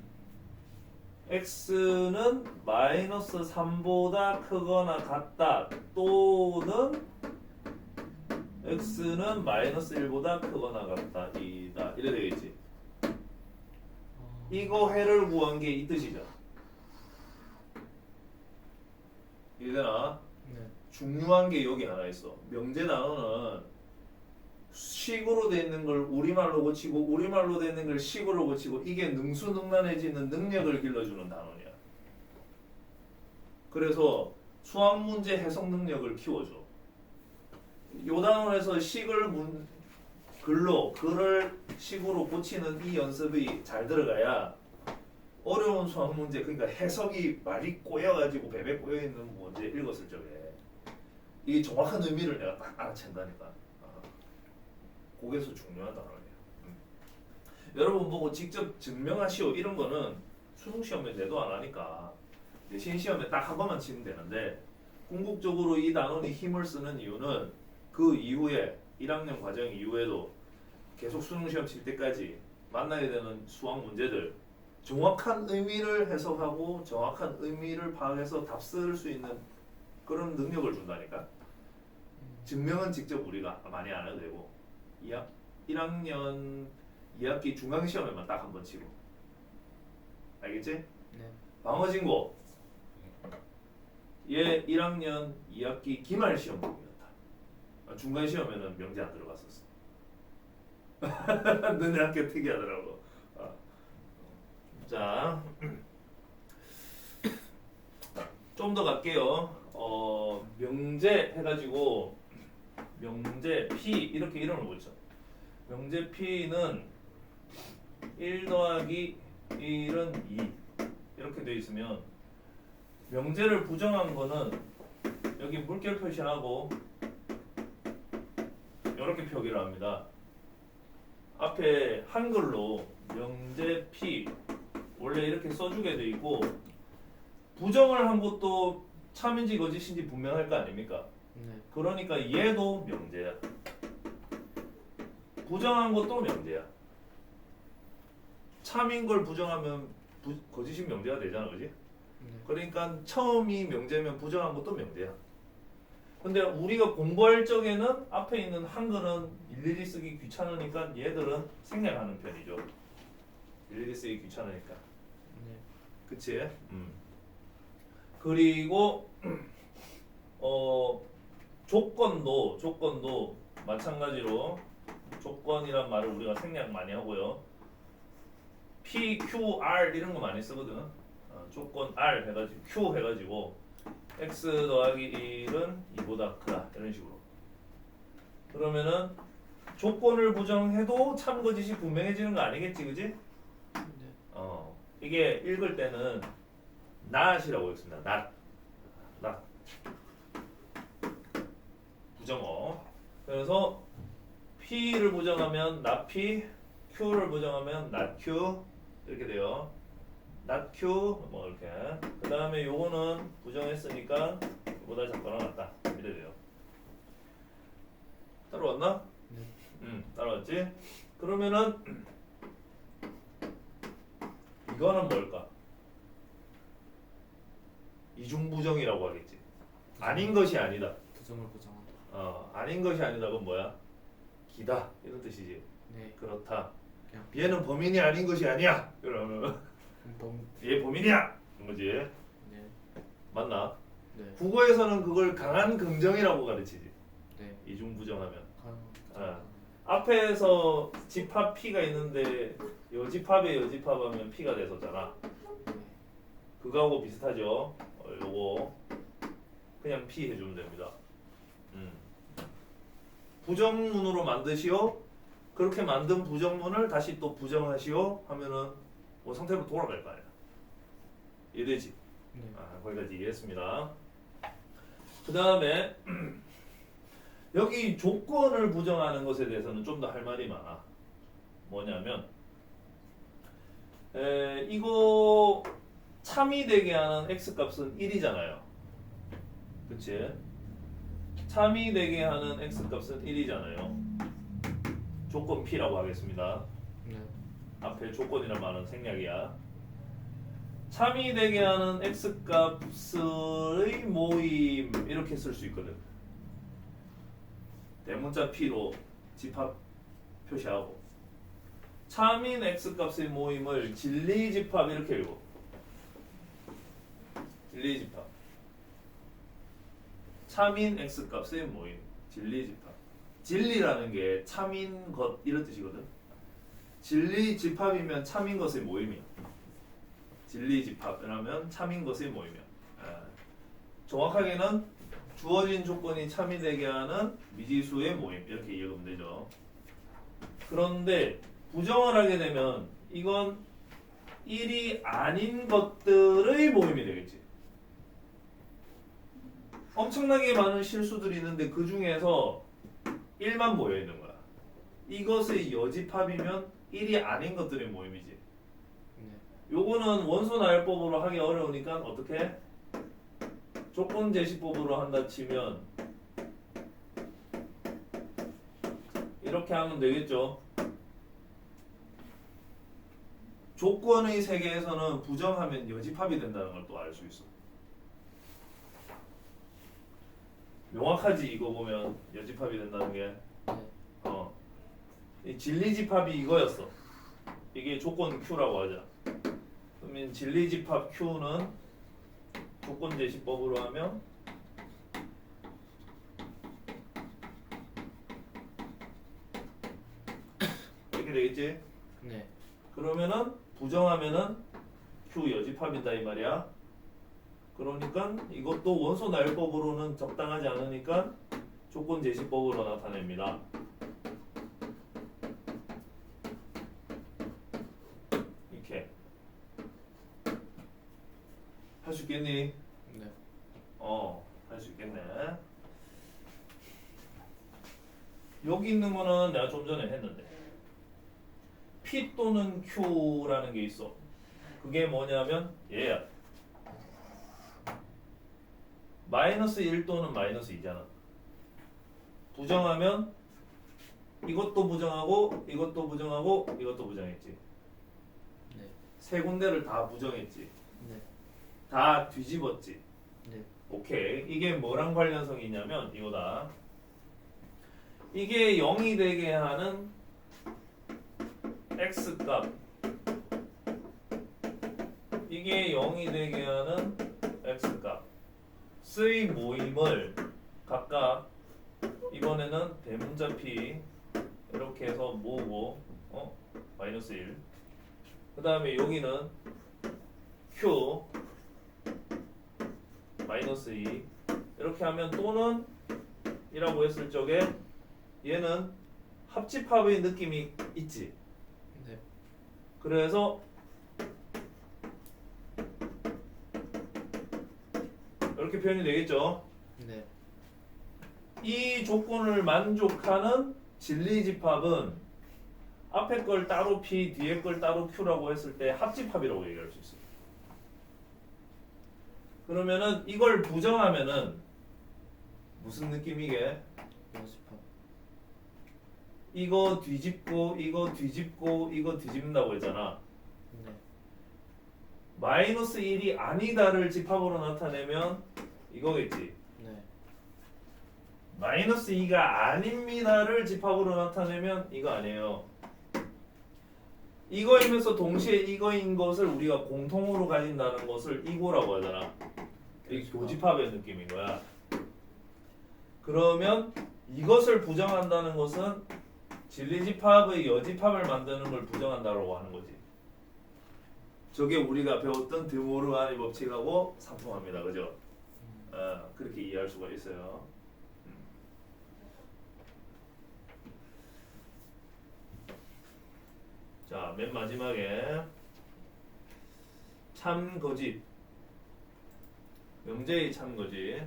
x는 마이너스 3보다 크거나 같다 또는 x는 마이너스 1보다 크거나 같다 이다 이래 되겠지. 이거 해를 구한 게 이 뜻이잖아. 이해되나? 네. 중요한 게 여기 하나 있어. 명제 단어는 식으로 돼 있는 걸 우리말로 고치고 우리말로 돼 있는 걸 식으로 고치고 이게 능수능란해지는 능력을 길러주는 단어냐. 그래서 수학 문제 해석 능력을 키워줘. 요 단원에서 식을 글을 식으로 고치는 이 연습이 잘 들어가야 어려운 수학 문제, 그러니까 해석이 말이 꼬여가지고 베베 꼬여있는 문제 읽었을 적에 이게 정확한 의미를 내가 딱 알아챈다니까. 그게서 중요한 단어예요. 여러분 보고 직접 증명하시오 이런 거는 수능 시험에 내도 안 하니까 내신 시험에 딱 한 번만 치면 되는데 궁극적으로 이 단원이 힘을 쓰는 이유는 그 이후에 1학년 과정 이후에도 계속 수능 시험 칠 때까지 만나게 되는 수학 문제들 정확한 의미를 해석하고 정확한 의미를 파악해서 답 쓸 수 있는 그런 능력을 준다니까. 증명은 직접 우리가 많이 안 해도 되고 1학년 2학기 중간시험에만 딱 한 번 치고 알겠지? 네. 방어진고 얘 1학년 2학기 기말시험이었다. 중간시험에는 명제 안 들어갔었어. 너네 학교 특이하더라고. 자, 좀 더 갈게요. 명제 해가지고 명제 P 이렇게 이름을 붙여. 명제 P는 1 더하기 1은 2 이렇게 돼 있으면 명제를 부정한 거는 여기 물결 표시하고 이렇게 표기를 합니다. 앞에 한글로 명제 P 원래 이렇게 써주게 돼 있고 부정을 한 것도 참인지 거짓인지 분명할 거 아닙니까? 네. 그러니까 얘도 명제야. 부정한 것도 명제야. 참인 걸 부정하면 거짓인 명제가 되잖아, 그지? 네. 그러니까 처음이 명제면 부정한 것도 명제야. 근데 우리가 공부할 적에는 앞에 있는 한글은 일일이 쓰기 귀찮으니까 얘들은 생략하는 편이죠. 일일이 쓰기 귀찮으니까. 네. 그치? 그리고 조건도 마찬가지로 조건이란 말을 우리가 생략 많이 하고요. P, Q, R 이런 거 많이 쓰거든. 조건 R 해가지고 Q 해가지고 X 더하기 1은 2보다 크다 이런 식으로. 그러면은 조건을 부정해도 참거짓이 분명해지는 거 아니겠지, 그지? 네. 이게 읽을 때는 not이라고 읽습니다. not 부정어. 그래서 P를 부정하면 not P, Q를 부정하면 not Q 이렇게 돼요. not Q 뭐 이렇게. 그 다음에 요거는 부정했으니까 이보다 작거나 같다 이래 돼요. 따라왔나? 네. 따라왔지? 그러면은 이거는 뭘까? 이중부정이라고 하겠지. 아닌 것이 아니다. 부정을 부정한다. 아닌 것이 아니다. 그건 뭐야? 기다 이런 뜻이지. 네. 그렇다. 그냥 얘는 범인이 아닌 것이 아니야. 그러면 얘 범인이야. 그런 거지. 네. 맞나? 네. 국어에서는 그걸 강한 긍정이라고 가르치지. 네. 이중부정하면. 아. 앞에서 집합 P가 있는데 여집합에 여집합하면 P가 됐었잖아. 네. 그거하고 비슷하죠. 요거 그냥 P 해주면 됩니다. 부정문으로 만드시오. 그렇게 만든 부정문을 다시 또 부정하시오 하면은 뭐 상태로 돌아갈 거 아니야. 이해되지? 네. 거기까지 이해했습니다. 그 다음에 여기 조건을 부정하는 것에 대해서는 좀 더 할 말이 많아. 뭐냐면 이거 참이 되게 하는 x값은 1이잖아요. 그치? 참이 되게 하는 x값은 1이잖아요. 조건 P라고 하겠습니다. 네. 앞에 조건이란 말은 생략이야. 참이 되게 하는 x값의 모임 이렇게 쓸 수 있거든. 대문자 P로 집합 표시하고 참인 x값의 모임을 진리집합 이렇게 읽어. 진리집합. 참인 x값의 모임 진리집합. 진리라는 게 참인 것 이런 뜻이거든. 진리집합이면 참인 것의 모임이야. 진리집합이라면 참인 것의 모임이야. 정확하게는 주어진 조건이 참이 되게 하는 미지수의 모임 이렇게 이해하면 되죠. 그런데 부정을 하게 되면 이건 1이 아닌 것들의 모임이 되겠지. 엄청나게 많은 실수들이 있는데 그 중에서 1만 모여 있는 거야. 이것의 여집합이면 1이 아닌 것들의 모임이지. 네. 요거는 원소 나열법으로 하기 어려우니까 어떻게? 조건 제시법으로 한다 치면 이렇게 하면 되겠죠. 조건의 세계에서는 부정하면 여집합이 된다는 걸 또 알 수 있어. 명확하지 이거 보면 여집합이 된다는 게. 네. 이 진리집합이 이거였어. 이게 조건 Q라고 하자. 그러면 진리집합 Q는 조건제시법으로 하면 이렇게 되겠지? 네. 그러면은 부정하면은 Q 여집합이다 이 말이야. 그러니까 이것도 원소 나열법으로는 적당하지 않으니까 조건제시법으로 나타냅니다. 이렇게 할 수 있겠니? 네. 할 수 있겠네. 여기 있는 거는 내가 좀 전에 했는데 P 또는 Q라는 게 있어. 그게 뭐냐면 얘야. 마이너스 1 또는 마이너스 2잖아. 부정하면 이것도 부정하고 이것도 부정하고 이것도 부정했지. 네. 세 군데를 다 부정했지. 네. 다 뒤집었지. 네. 오케이. 이게 뭐랑 관련성이 있냐면 이거다. 이게 0이 되게 하는 x값, 이게 0이 되게 하는 x값의 모임을 각각 이번에는 대문자 p 이렇게 해서 모으고 마이너스 1. 그 다음에 여기는 q 마이너스 2 이렇게 하면 또는 이라고 했을 적에 얘는 합집합의 느낌이 있지. 네. 그래서 이렇게 표현이 되겠죠. 네. 이 조건을 만족하는 진리집합은 앞에 걸 따로 P, 뒤에 걸 따로 Q라고 했을 때 합집합이라고 얘기할 수 있어요. 그러면은 이걸 부정하면은 무슨 느낌이게? 여집합. 이거 뒤집고 이거 뒤집고 이거 뒤집는다고 했잖아. 네. 마이너스 1이 아니다를 집합으로 나타내면 이거겠지. 네. 마이너스 2가 아닙니다를 집합으로 나타내면 이거 아니에요. 이거이면서 동시에 이거인 것을 우리가 공통으로 가진다는 것을 이거라고 하잖아. 이 교집합의 느낌인 거야. 그러면 이것을 부정한다는 것은 진리집합의 여집합을 만드는 걸 부정한다고 하는 거지. 저게 우리가 배웠던 드모르간의 법칙하고 상통합니다. 그죠? 그렇게 이해할 수가 있어요. 자, 맨 마지막에 참거짓. 명제의 참거짓.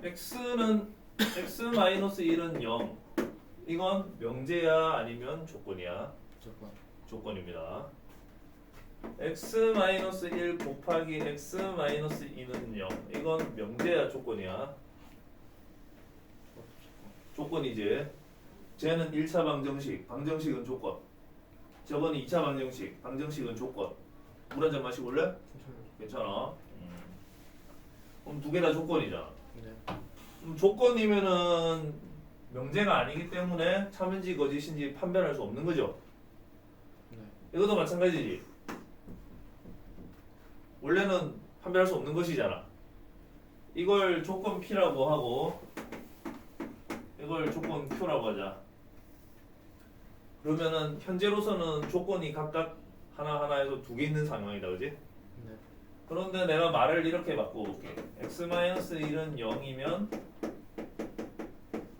x는 x-1은 0. 이건 명제야 아니면 조건이야? 조건. 조건입니다. x-1 곱하기 x-2는 0. 이건 명제야 조건이야? 조건이지. 쟤는 1차 방정식, 방정식은 조건. 저건 2차 방정식, 방정식은 조건. 물 한 잔 마시고 올래? 괜찮아. 그럼 두 개 다 조건이잖아. 네. 조건이면은 명제가 아니기 때문에 참인지 거짓인지 판별할 수 없는 거죠. 네. 이것도 마찬가지지. 원래는 판별할 수 없는 것이잖아. 이걸 조건 P라고 하고 이걸 조건 Q라고 하자. 그러면은 현재로서는 조건이 각각 하나하나에서 두 개 있는 상황이다, 그지? 네. 그런데 내가 말을 이렇게 바꿔볼게. x-1은 0이면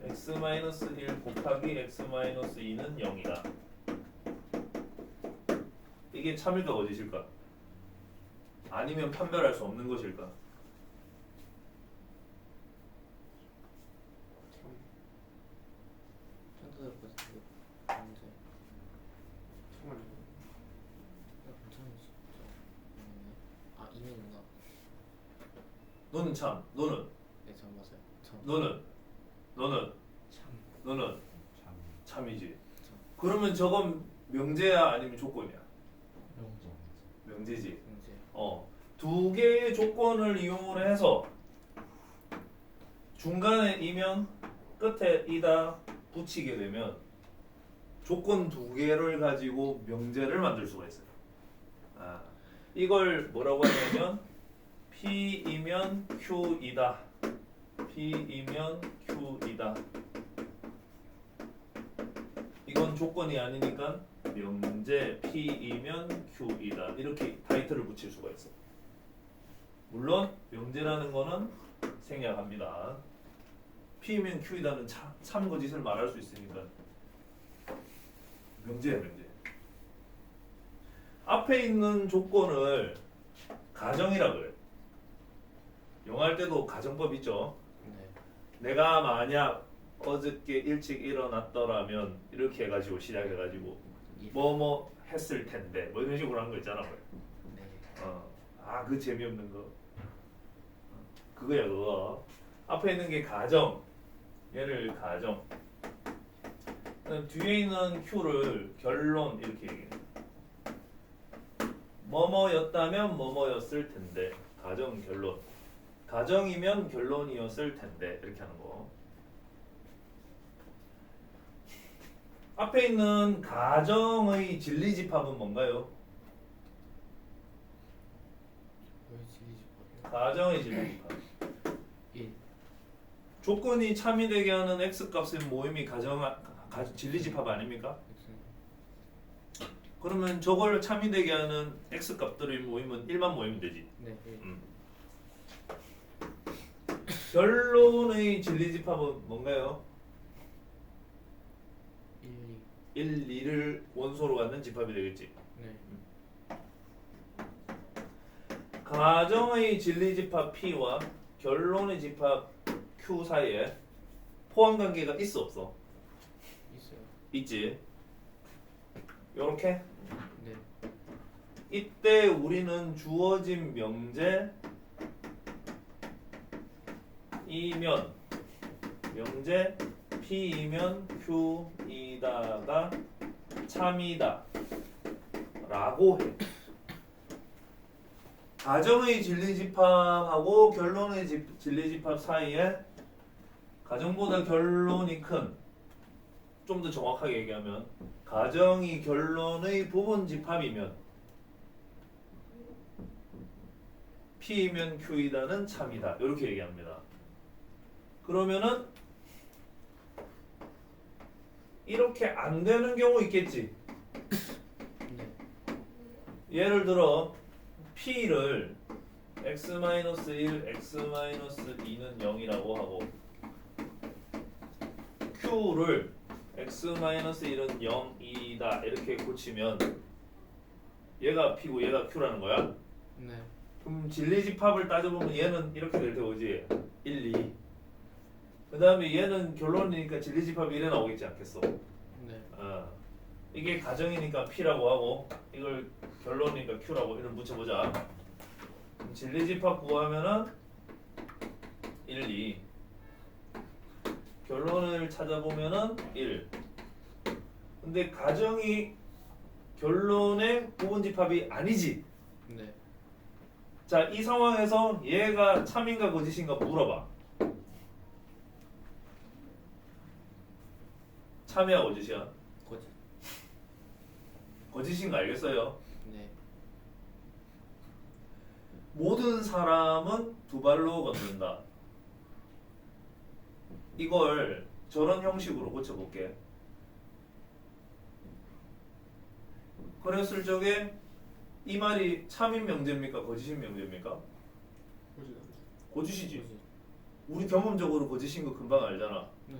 x-1 곱하기 x-2는 0이다. 이게 참일까 거짓일까? 아니면 판별할 수 없는 것일까? 편도들 거짓. 문제. 정말 괜찮으시. 아 이미 누나. 너는 참, 너는, 네, 전 맞아요. 전. 너는, 참. 너는, 참 참이지. 그러면 저건 명제야 아니면 조건이야? 명제. 명제지. 명제. 두 개의 조건을 이용을 해서 중간에 이면 끝에 이다 붙이게 되면 조건 두 개를 가지고 명제를 만들 수가 있어요. 이걸 뭐라고 하냐면 P이면 Q이다. P이면 Q이다. 이건 조건이 아니니까 명제 P이면 Q이다. 이렇게 타이틀을 붙일 수가 있어. 물론 명제라는 거는 생략합니다. P이면 Q이다는 참 거짓을 말할 수 있으니까 명제야 명제. 앞에 있는 조건을 가정이라 그래. 영어 할 때도 가정법 있죠. 네. 내가 만약 어저께 일찍 일어났더라면 이렇게 해가지고 시작해가지고 뭐뭐 했을 텐데 뭐 이런 식으로 하는 거 있잖아. 네. 그 재미없는 거. 그거야 그거. 앞에 있는 게 가정. 얘를 가정. 뒤에 있는 Q를 결론 이렇게 얘기해. 뭐뭐였다면 뭐뭐였을 텐데. 가정 결론. 가정이면 결론이었을 텐데 이렇게 하는 거. 앞에 있는 가정의 진리집합은 뭔가요? 왜 지리집합이요? 가정의 진리집합. 1. 조건이 참이 되게 하는 x 값의 모임이 진리집합 아닙니까? 그러면 저걸 참이 되게 하는 x 값들의 모임은 1만 모이면 되지. 네. 1. 결론의 진리집합은 뭔가요? 1, 2. 1, 2를 원소로 갖는 집합이 되겠지. 네. 가정의 진리집합 P와 결론의 집합 Q 사이에 포함관계가 있어 없어? 있어요. 있지. 요렇게 네. 이때 우리는 주어진 명제 이면 명제 P이면 Q이다가 참이다 라고 해. 가정의 진리집합하고 결론의 진리집합 사이에 가정보다 결론이 큰, 좀 더 정확하게 얘기하면 가정이 결론의 부분집합이면 P이면 Q이다는 참이다 이렇게 얘기합니다. 그러면은 이렇게 안 되는 경우 있겠지. 네. 예를 들어 P를 x-1, x-2는 0이라고 하고 Q를 x-1은 0이다 이렇게 고치면 얘가 P고 얘가 Q라는 거야. 네. 그럼 진리집합을 따져보면 얘는 이렇게 될 테고지. 1, 2. 그 다음에 얘는 결론이니까 진리집합이 이래 나오겠지 않겠어? 네. 이게 가정이니까 P라고 하고 이걸 결론이니까 Q라고 이걸 붙여보자. 그럼 진리집합 구하면은 1, 2. 결론을 찾아보면은 1. 근데 가정이 결론의 부분집합이 아니지. 네. 자, 이 상황에서 얘가 참인가 거짓인가 물어봐. 참이야 거짓이야? 거짓. 거짓인 거 알겠어요? 네. 모든 사람은 두 발로 걷는다. 이걸 저런 형식으로 고쳐볼게. 그랬을 적에 이 말이 참인 명제입니까? 거짓인 명제입니까? 거짓이지. 거짓. 우리 경험적으로 거짓인 거 금방 알잖아. 네.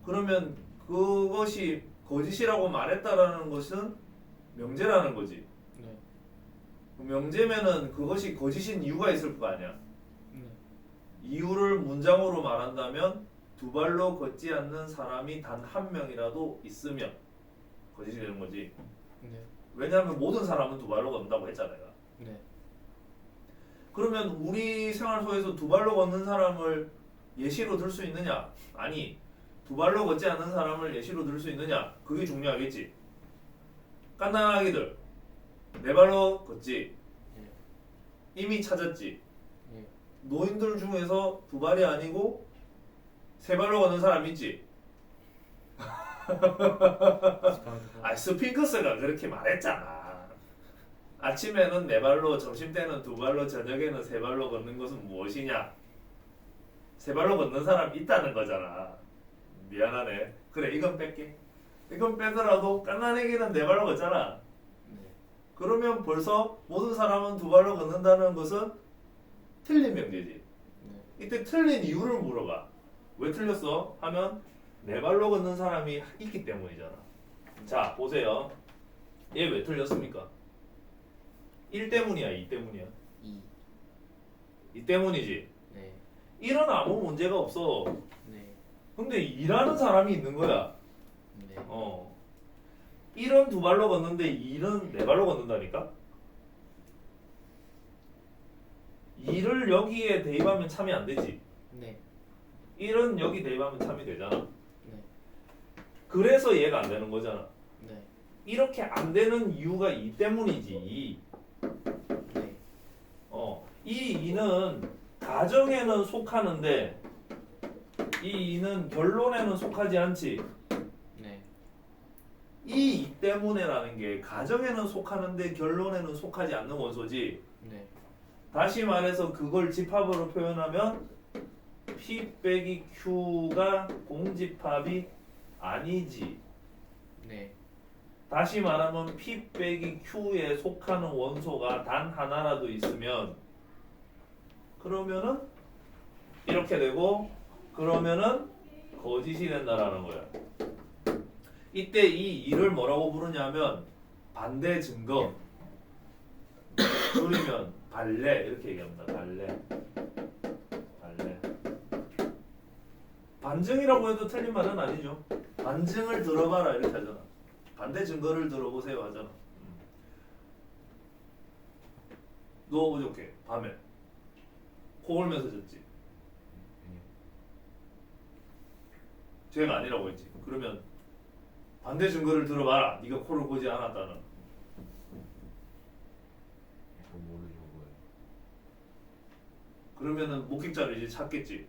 그러면 그것이 거짓이라고 말했다라는 것은 명제라는 거지. 네. 명제면은 그것이 거짓인 이유가 있을 거 아니야. 네. 이유를 문장으로 말한다면 두 발로 걷지 않는 사람이 단 한 명이라도 있으면 거짓이 되는 거지. 네. 왜냐하면 모든 사람은 두 발로 걷는다고 했잖아 내가. 네. 그러면 우리 생활 속에서 두 발로 걷는 사람을 예시로 들 수 있느냐? 아니, 두 발로 걷지 않는 사람을 예시로 들 수 있느냐? 그게 중요하겠지. 깐난아기들 네 발로 걷지. 네. 이미 찾았지. 네. 노인들 중에서 두 발이 아니고 세 발로 걷는 사람 있지. 아, 스핑크스가 그렇게 말했잖아. 아침에는 네 발로, 점심 때는 두 발로, 저녁에는 세 발로 걷는 것은 무엇이냐? 세 발로 걷는 사람 있다는 거잖아. 미안하네. 그래, 이건 뺄게. 이건 빼더라도 깐난애기는 네 발로 걷잖아. 네. 그러면 벌써 모든 사람은 두 발로 걷는다는 것은 틀린 명제지. 네. 이때 틀린 이유를 물어봐. 왜 틀렸어? 하면 네 발로 걷는 사람이 있기 때문이잖아. 자, 보세요. 얘 왜 틀렸습니까? 1 때문이야, 2 때문이야? 2. 2 때문이지. 네. 1은 아무 문제가 없어. 네. 근데 2라는 사람이 있는 거야. 네. 1은 두 발로 걷는데 2는 네 발로 걷는다니까? 2를 여기에 대입하면 참이 안 되지. 네. 1은 여기 대입하면 참이 되잖아. 네. 그래서 얘가 안 되는 거잖아. 네. 이렇게 안 되는 이유가 2 때문이지. 네. 이 2는 가정에는 속하는데 이 2는 결론에는 속하지 않지. 네. 이 2 때문에라는 게 가정에는 속하는데 결론에는 속하지 않는 원소지. 네. 다시 말해서 그걸 집합으로 표현하면 P 빼기 Q가 공집합이 아니지. 네. 다시 말하면 P 빼기 Q에 속하는 원소가 단 하나라도 있으면 그러면은 이렇게 되고 그러면은 거짓이 된다라는 거야. 이때 이 2를 뭐라고 부르냐면 반대 증거 줄이면 발레 이렇게 얘기합니다. 발레. 반증이라고 해도 틀린 말은 아니죠. 반증을 들어봐라 이렇게 하잖아. 반대 증거를 들어보세요 하잖아. 너 어저께 밤에 코 골면서 잤지? 아니요. 죄가 아니라고 했지. 그러면 반대 증거를 들어봐라. 네가 코를 고지 않았다는. 저 모르죠 뭐예요. 그러면은 목격자를 이제 찾겠지.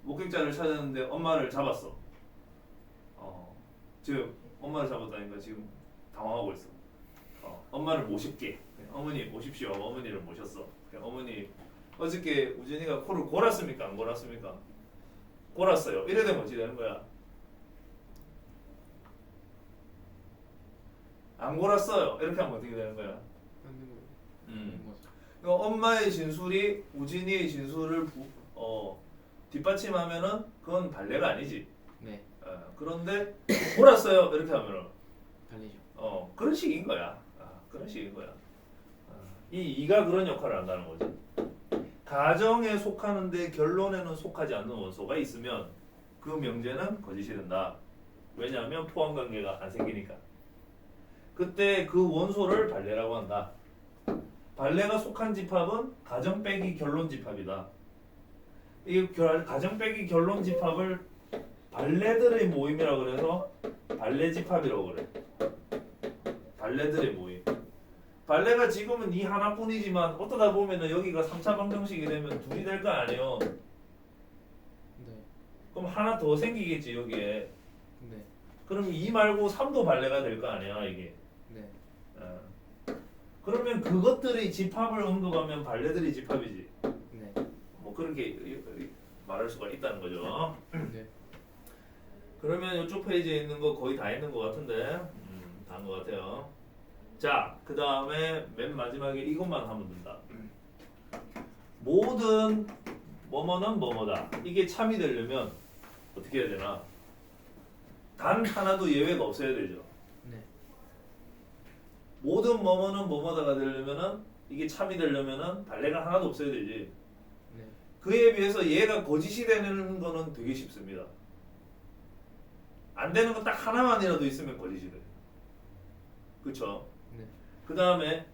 목격자를 찾았는데 엄마를 잡았어. 지금 엄마를 잡았다니까 지금 당황하고 있어. 엄마를 모실게. 어머니 모십시오. 어머니를 모셨어. 어머니 어저께 우진이가 코를 골았습니까? 안 골았습니까? 골았어요. 이래 되면 어찌 되는 거야? 안 골았어요. 이렇게 하면 어떻게 되는 거야? 맞는 거예요. 뭐죠? 그러니까 엄마의 진술이 우진이의 진술을 뒷받침하면은 그건 발레가 아니지. 네. 그런데 골았어요. 이렇게 하면은 달리죠. 그런 식인 거야. 그런 식인 거야. 이 2가 그런 역할을 한다는 거지. 가정에 속하는데 결론에는 속하지 않는 원소가 있으면 그 명제는 거짓이 된다. 왜냐하면 포함 관계가 안 생기니까. 그때 그 원소를 발레라고 한다. 발레가 속한 집합은 가정 빼기 결론 집합이다. 이 가정 빼기 결론 집합을 발레들의 모임이라고 그래서 발레 집합이라고 그래. 발레들의 모임. 발레가 지금은 이 하나뿐이지만 어떠다 보면은 여기가 3차 방정식이 되면 둘이 될 거 아니에요. 네. 그럼 하나 더 생기겠지 여기에. 네. 그럼 2 말고 3도 발레가 될 거 아니야 이게. 네. 그러면 그것들의 집합을 언급하면 발레들의 집합이지. 네. 뭐 그렇게 말할 수가 있다는 거죠. 네. 그러면 이쪽 페이지에 있는 거 거의 다 있는 것 같은데 다 한 것 같아요. 자, 그 다음에 맨 마지막에 이것만 하면 된다. 모든 뭐뭐는 뭐뭐다. 이게 참이 되려면 어떻게 해야 되나? 단 하나도 예외가 없어야 되죠. 네. 모든 뭐뭐는 뭐뭐다가 되려면은 이게 참이 되려면은 발레가 하나도 없어야 되지. 네. 그에 비해서 얘가 거짓이 되는 거는 되게 쉽습니다. 안 되는 거 딱 하나만이라도 있으면 거짓이 돼. 그쵸? 네. 그 다음에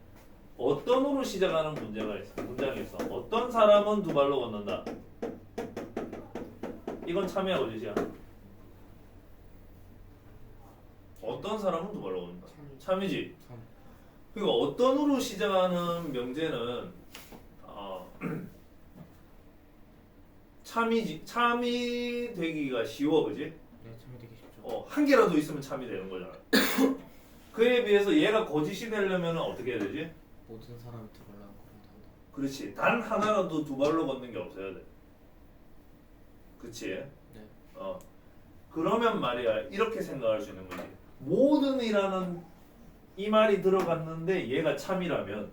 어떤으로 시작하는 문장이 있어. 어떤 사람은 두 발로 걷는다. 이건 참이야 거짓이야? 어떤 사람은 두 발로 걷는다. 참이지. 참. 그러니까 어떤으로 시작하는 명제는 참이 되기가 쉬워, 그지? 네, 참이 되기 쉽죠. 한 개라도 있으면 참이 되는 거잖아. 그에 비해서 얘가 거짓이 되려면 어떻게 해야 되지? 모든 사람이 두 발로 걸어야 한다. 그렇지. 단 하나라도 두 발로 걷는 게 없어야 돼. 그치? 네. 그러면 말이야, 이렇게 생각할 수 있는 거지. 모든이라는 이 말이 들어갔는데 얘가 참이라면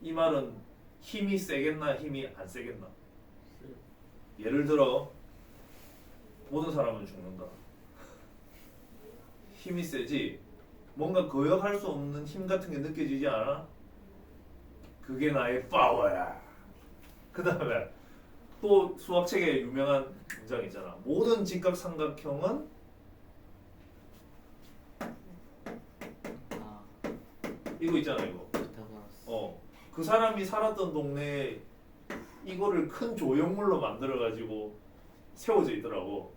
이 말은 힘이 세겠나 힘이 안 세겠나? 예를 들어 모든 사람은 죽는다. 힘이 세지. 뭔가 거역할 수 없는 힘 같은 게 느껴지지 않아? 그게 나의 파워야. 그 다음에 또 수학책에 유명한 문장 있잖아. 모든 직각삼각형은 아, 이거 있잖아 이거. 피타고라스. 그 사람이 살았던 동네에 이거를 큰 조형물로 만들어 가지고 세워져 있더라고.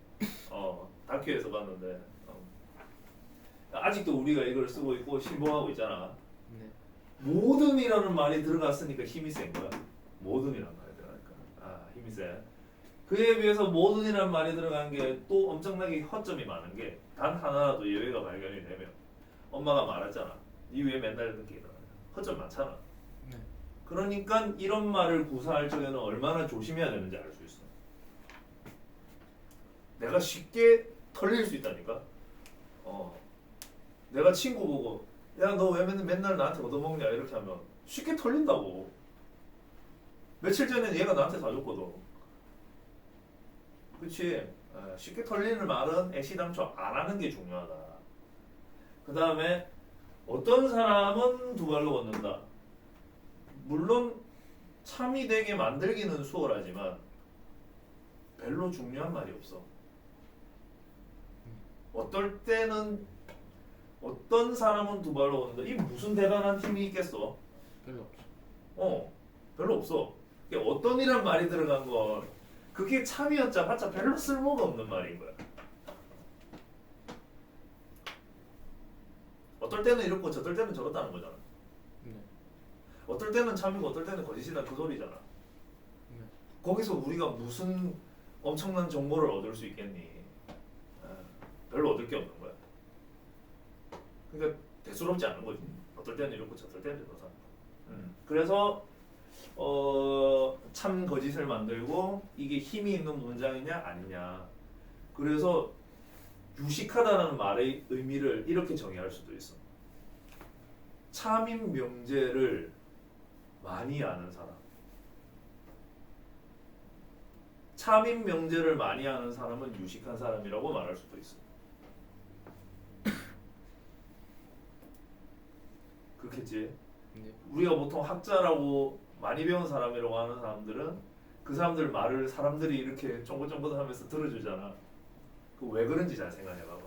다큐에서 봤는데 아직도 우리가 이걸 쓰고 있고 신봉하고 있잖아. 네. 모든이라는 말이 들어갔으니까 힘이 센 거야. 모든이라는 말이 들어가니까 힘이 세. 그에 비해서 모든이라는 말이 들어간 게 또 엄청나게 허점이 많은 게 단 하나라도 예외가 발견이 되면 엄마가 말했잖아. 니 왜 맨날 늦게 일어나? 허점 많잖아. 네. 그러니까 이런 말을 구사할 적에는 얼마나 조심해야 되는지 알 수 있어. 내가 쉽게 털릴 수 있다니까. 내가 친구 보고 야 너 왜 맨날 나한테 얻어먹냐 이렇게 하면 쉽게 털린다고. 며칠 전에 얘가 나한테 사줬거든. 그치? 쉽게 털리는 말은 애시당초 안 하는 게 중요하다. 그 다음에 어떤 사람은 두 발로 걷는다. 물론 참이 되게 만들기는 수월하지만 별로 중요한 말이 없어. 어떨 때는 어떤 사람은 두 발로 걷는다. 이 무슨 대단한 힘이 있겠어? 별로 없죠. 별로 없어. 어떤 이란 말이 들어간 건 그게 참이었자 별로 쓸모가 없는 말인 거야. 어떨 때는 이렇고 저떨 때는 저렇다는 거잖아. 네. 어떨 때는 참이고 어떨 때는 거짓이다 그 소리잖아. 네. 거기서 우리가 무슨 엄청난 정보를 얻을 수 있겠니? 별로 얻을 게 없는 거야. 그러니까 대수롭지 않은 거지. 어떨 때는 이렇고 저떨 때는 저렇다. 그래서 참 거짓을 만들고 이게 힘이 있는 문장이냐 아니냐. 그래서 유식하다는 말의 의미를 이렇게 정의할 수도 있어. 참인 명제를 많이 아는 사람. 참인 명제를 많이 아는 사람은 유식한 사람이라고 말할 수도 있어. 그렇겠지? 네. 우리가 보통 학자라고 많이 배운 사람이라고 하는 사람들은 그 사람들 말을 사람들이 이렇게 쫑긋쫑긋하면서 들어주잖아. 그 왜 그런지 잘 생각해봐봐.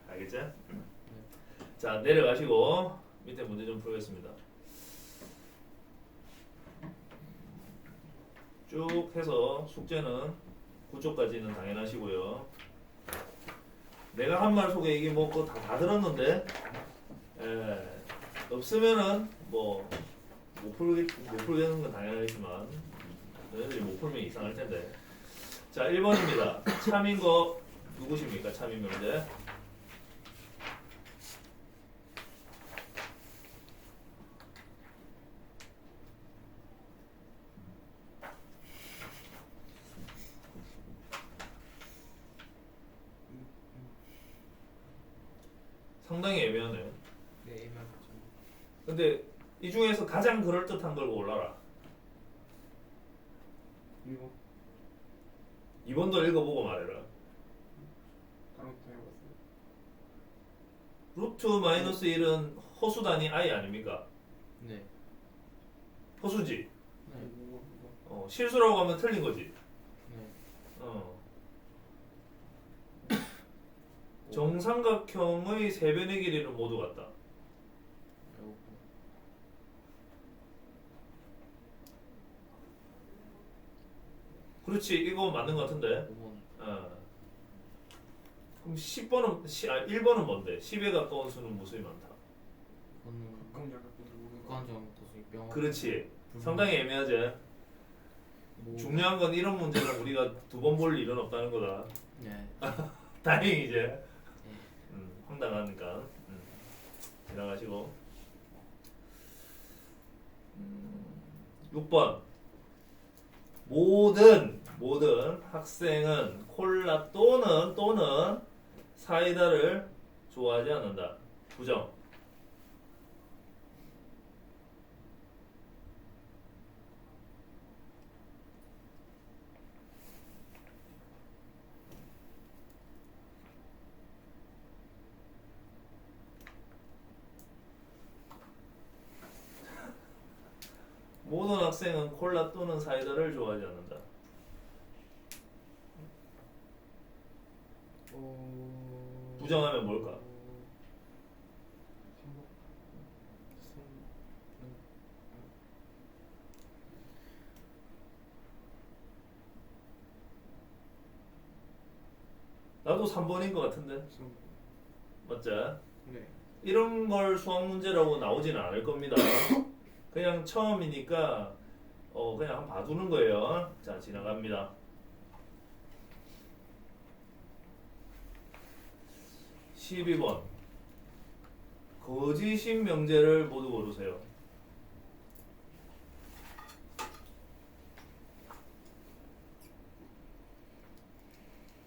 알겠지? 자 내려가시고 밑에 문제 좀 풀겠습니다. 쭉 해서 숙제는 9쪽까지는 당연하시고요. 내가 한 말 속에 이게 뭐 그거 다 들었는데 없으면은 뭐 못 풀겠는 건 당연하지만 너희들이 못 풀면 이상할 텐데. 자 1번입니다. 참인 거 누구십니까? 참인 명제. 상당히 애매하네요. 네, 애매하죠. 근데 이 중에서 가장 그럴듯한 걸 골라라. 이거 2번도 읽어보고 말해라. 다른 것도 해봤어요. 루트 마이너스 1은 허수 단위 i 아닙니까? 네. 허수지. 네. 이거 실수라고 하면 틀린 거지. 네. 정삼각형의 세변의 길이는 모두 같다. 요거. 그렇지 이거 맞는 것 같은데. 5번. 그럼 10번은 1번은 뭔데? 10에 가까운 수는 무수히 많다. 이거는 가까운 약간 무관정 도수의 명. 그렇지. 상당히 애매하지. 뭐, 중요한 건 이런 문제는 우리가 두 번 볼 일은 없다는 거다. 네. 다행히 이제 황당하니까 지나가시고 6번 모든 학생은 콜라 또는 사이다를 좋아하지 않는다. 부정. 모든 학생은 콜라 또는 사이다를 좋아하지 않는다. 부정하면 뭘까? 나도 3번인 것 같은데. 맞지? 네. 이런 걸 수학 문제라고 나오지는 않을 겁니다. 그냥 처음이니까 그냥 한번 봐두는 거예요. 자, 지나갑니다. 12번 거짓인 명제를 모두 고르세요.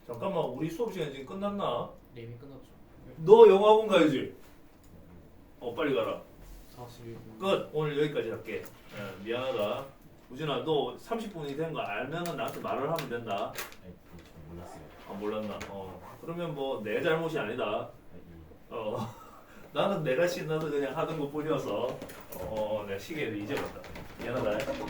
잠깐만, 우리 수업 시간 지금 끝났나? 네, 이미 끝났죠. 너 영화관 가야지. 빨리 가라. 41분. 끝. 오늘 여기까지 할게. 미안하다. 우진아, 너 30분이 된 거 알면은 나한테 말을 하면 된다. 아니, 저 몰랐어요. 몰랐나? 그러면 뭐 내 잘못이 아니다. 아니, 나는 내가 신나서 그냥 하던 것 뿐이어서 내가 시계를 잊어봤다. 미안하다. 괜찮아요.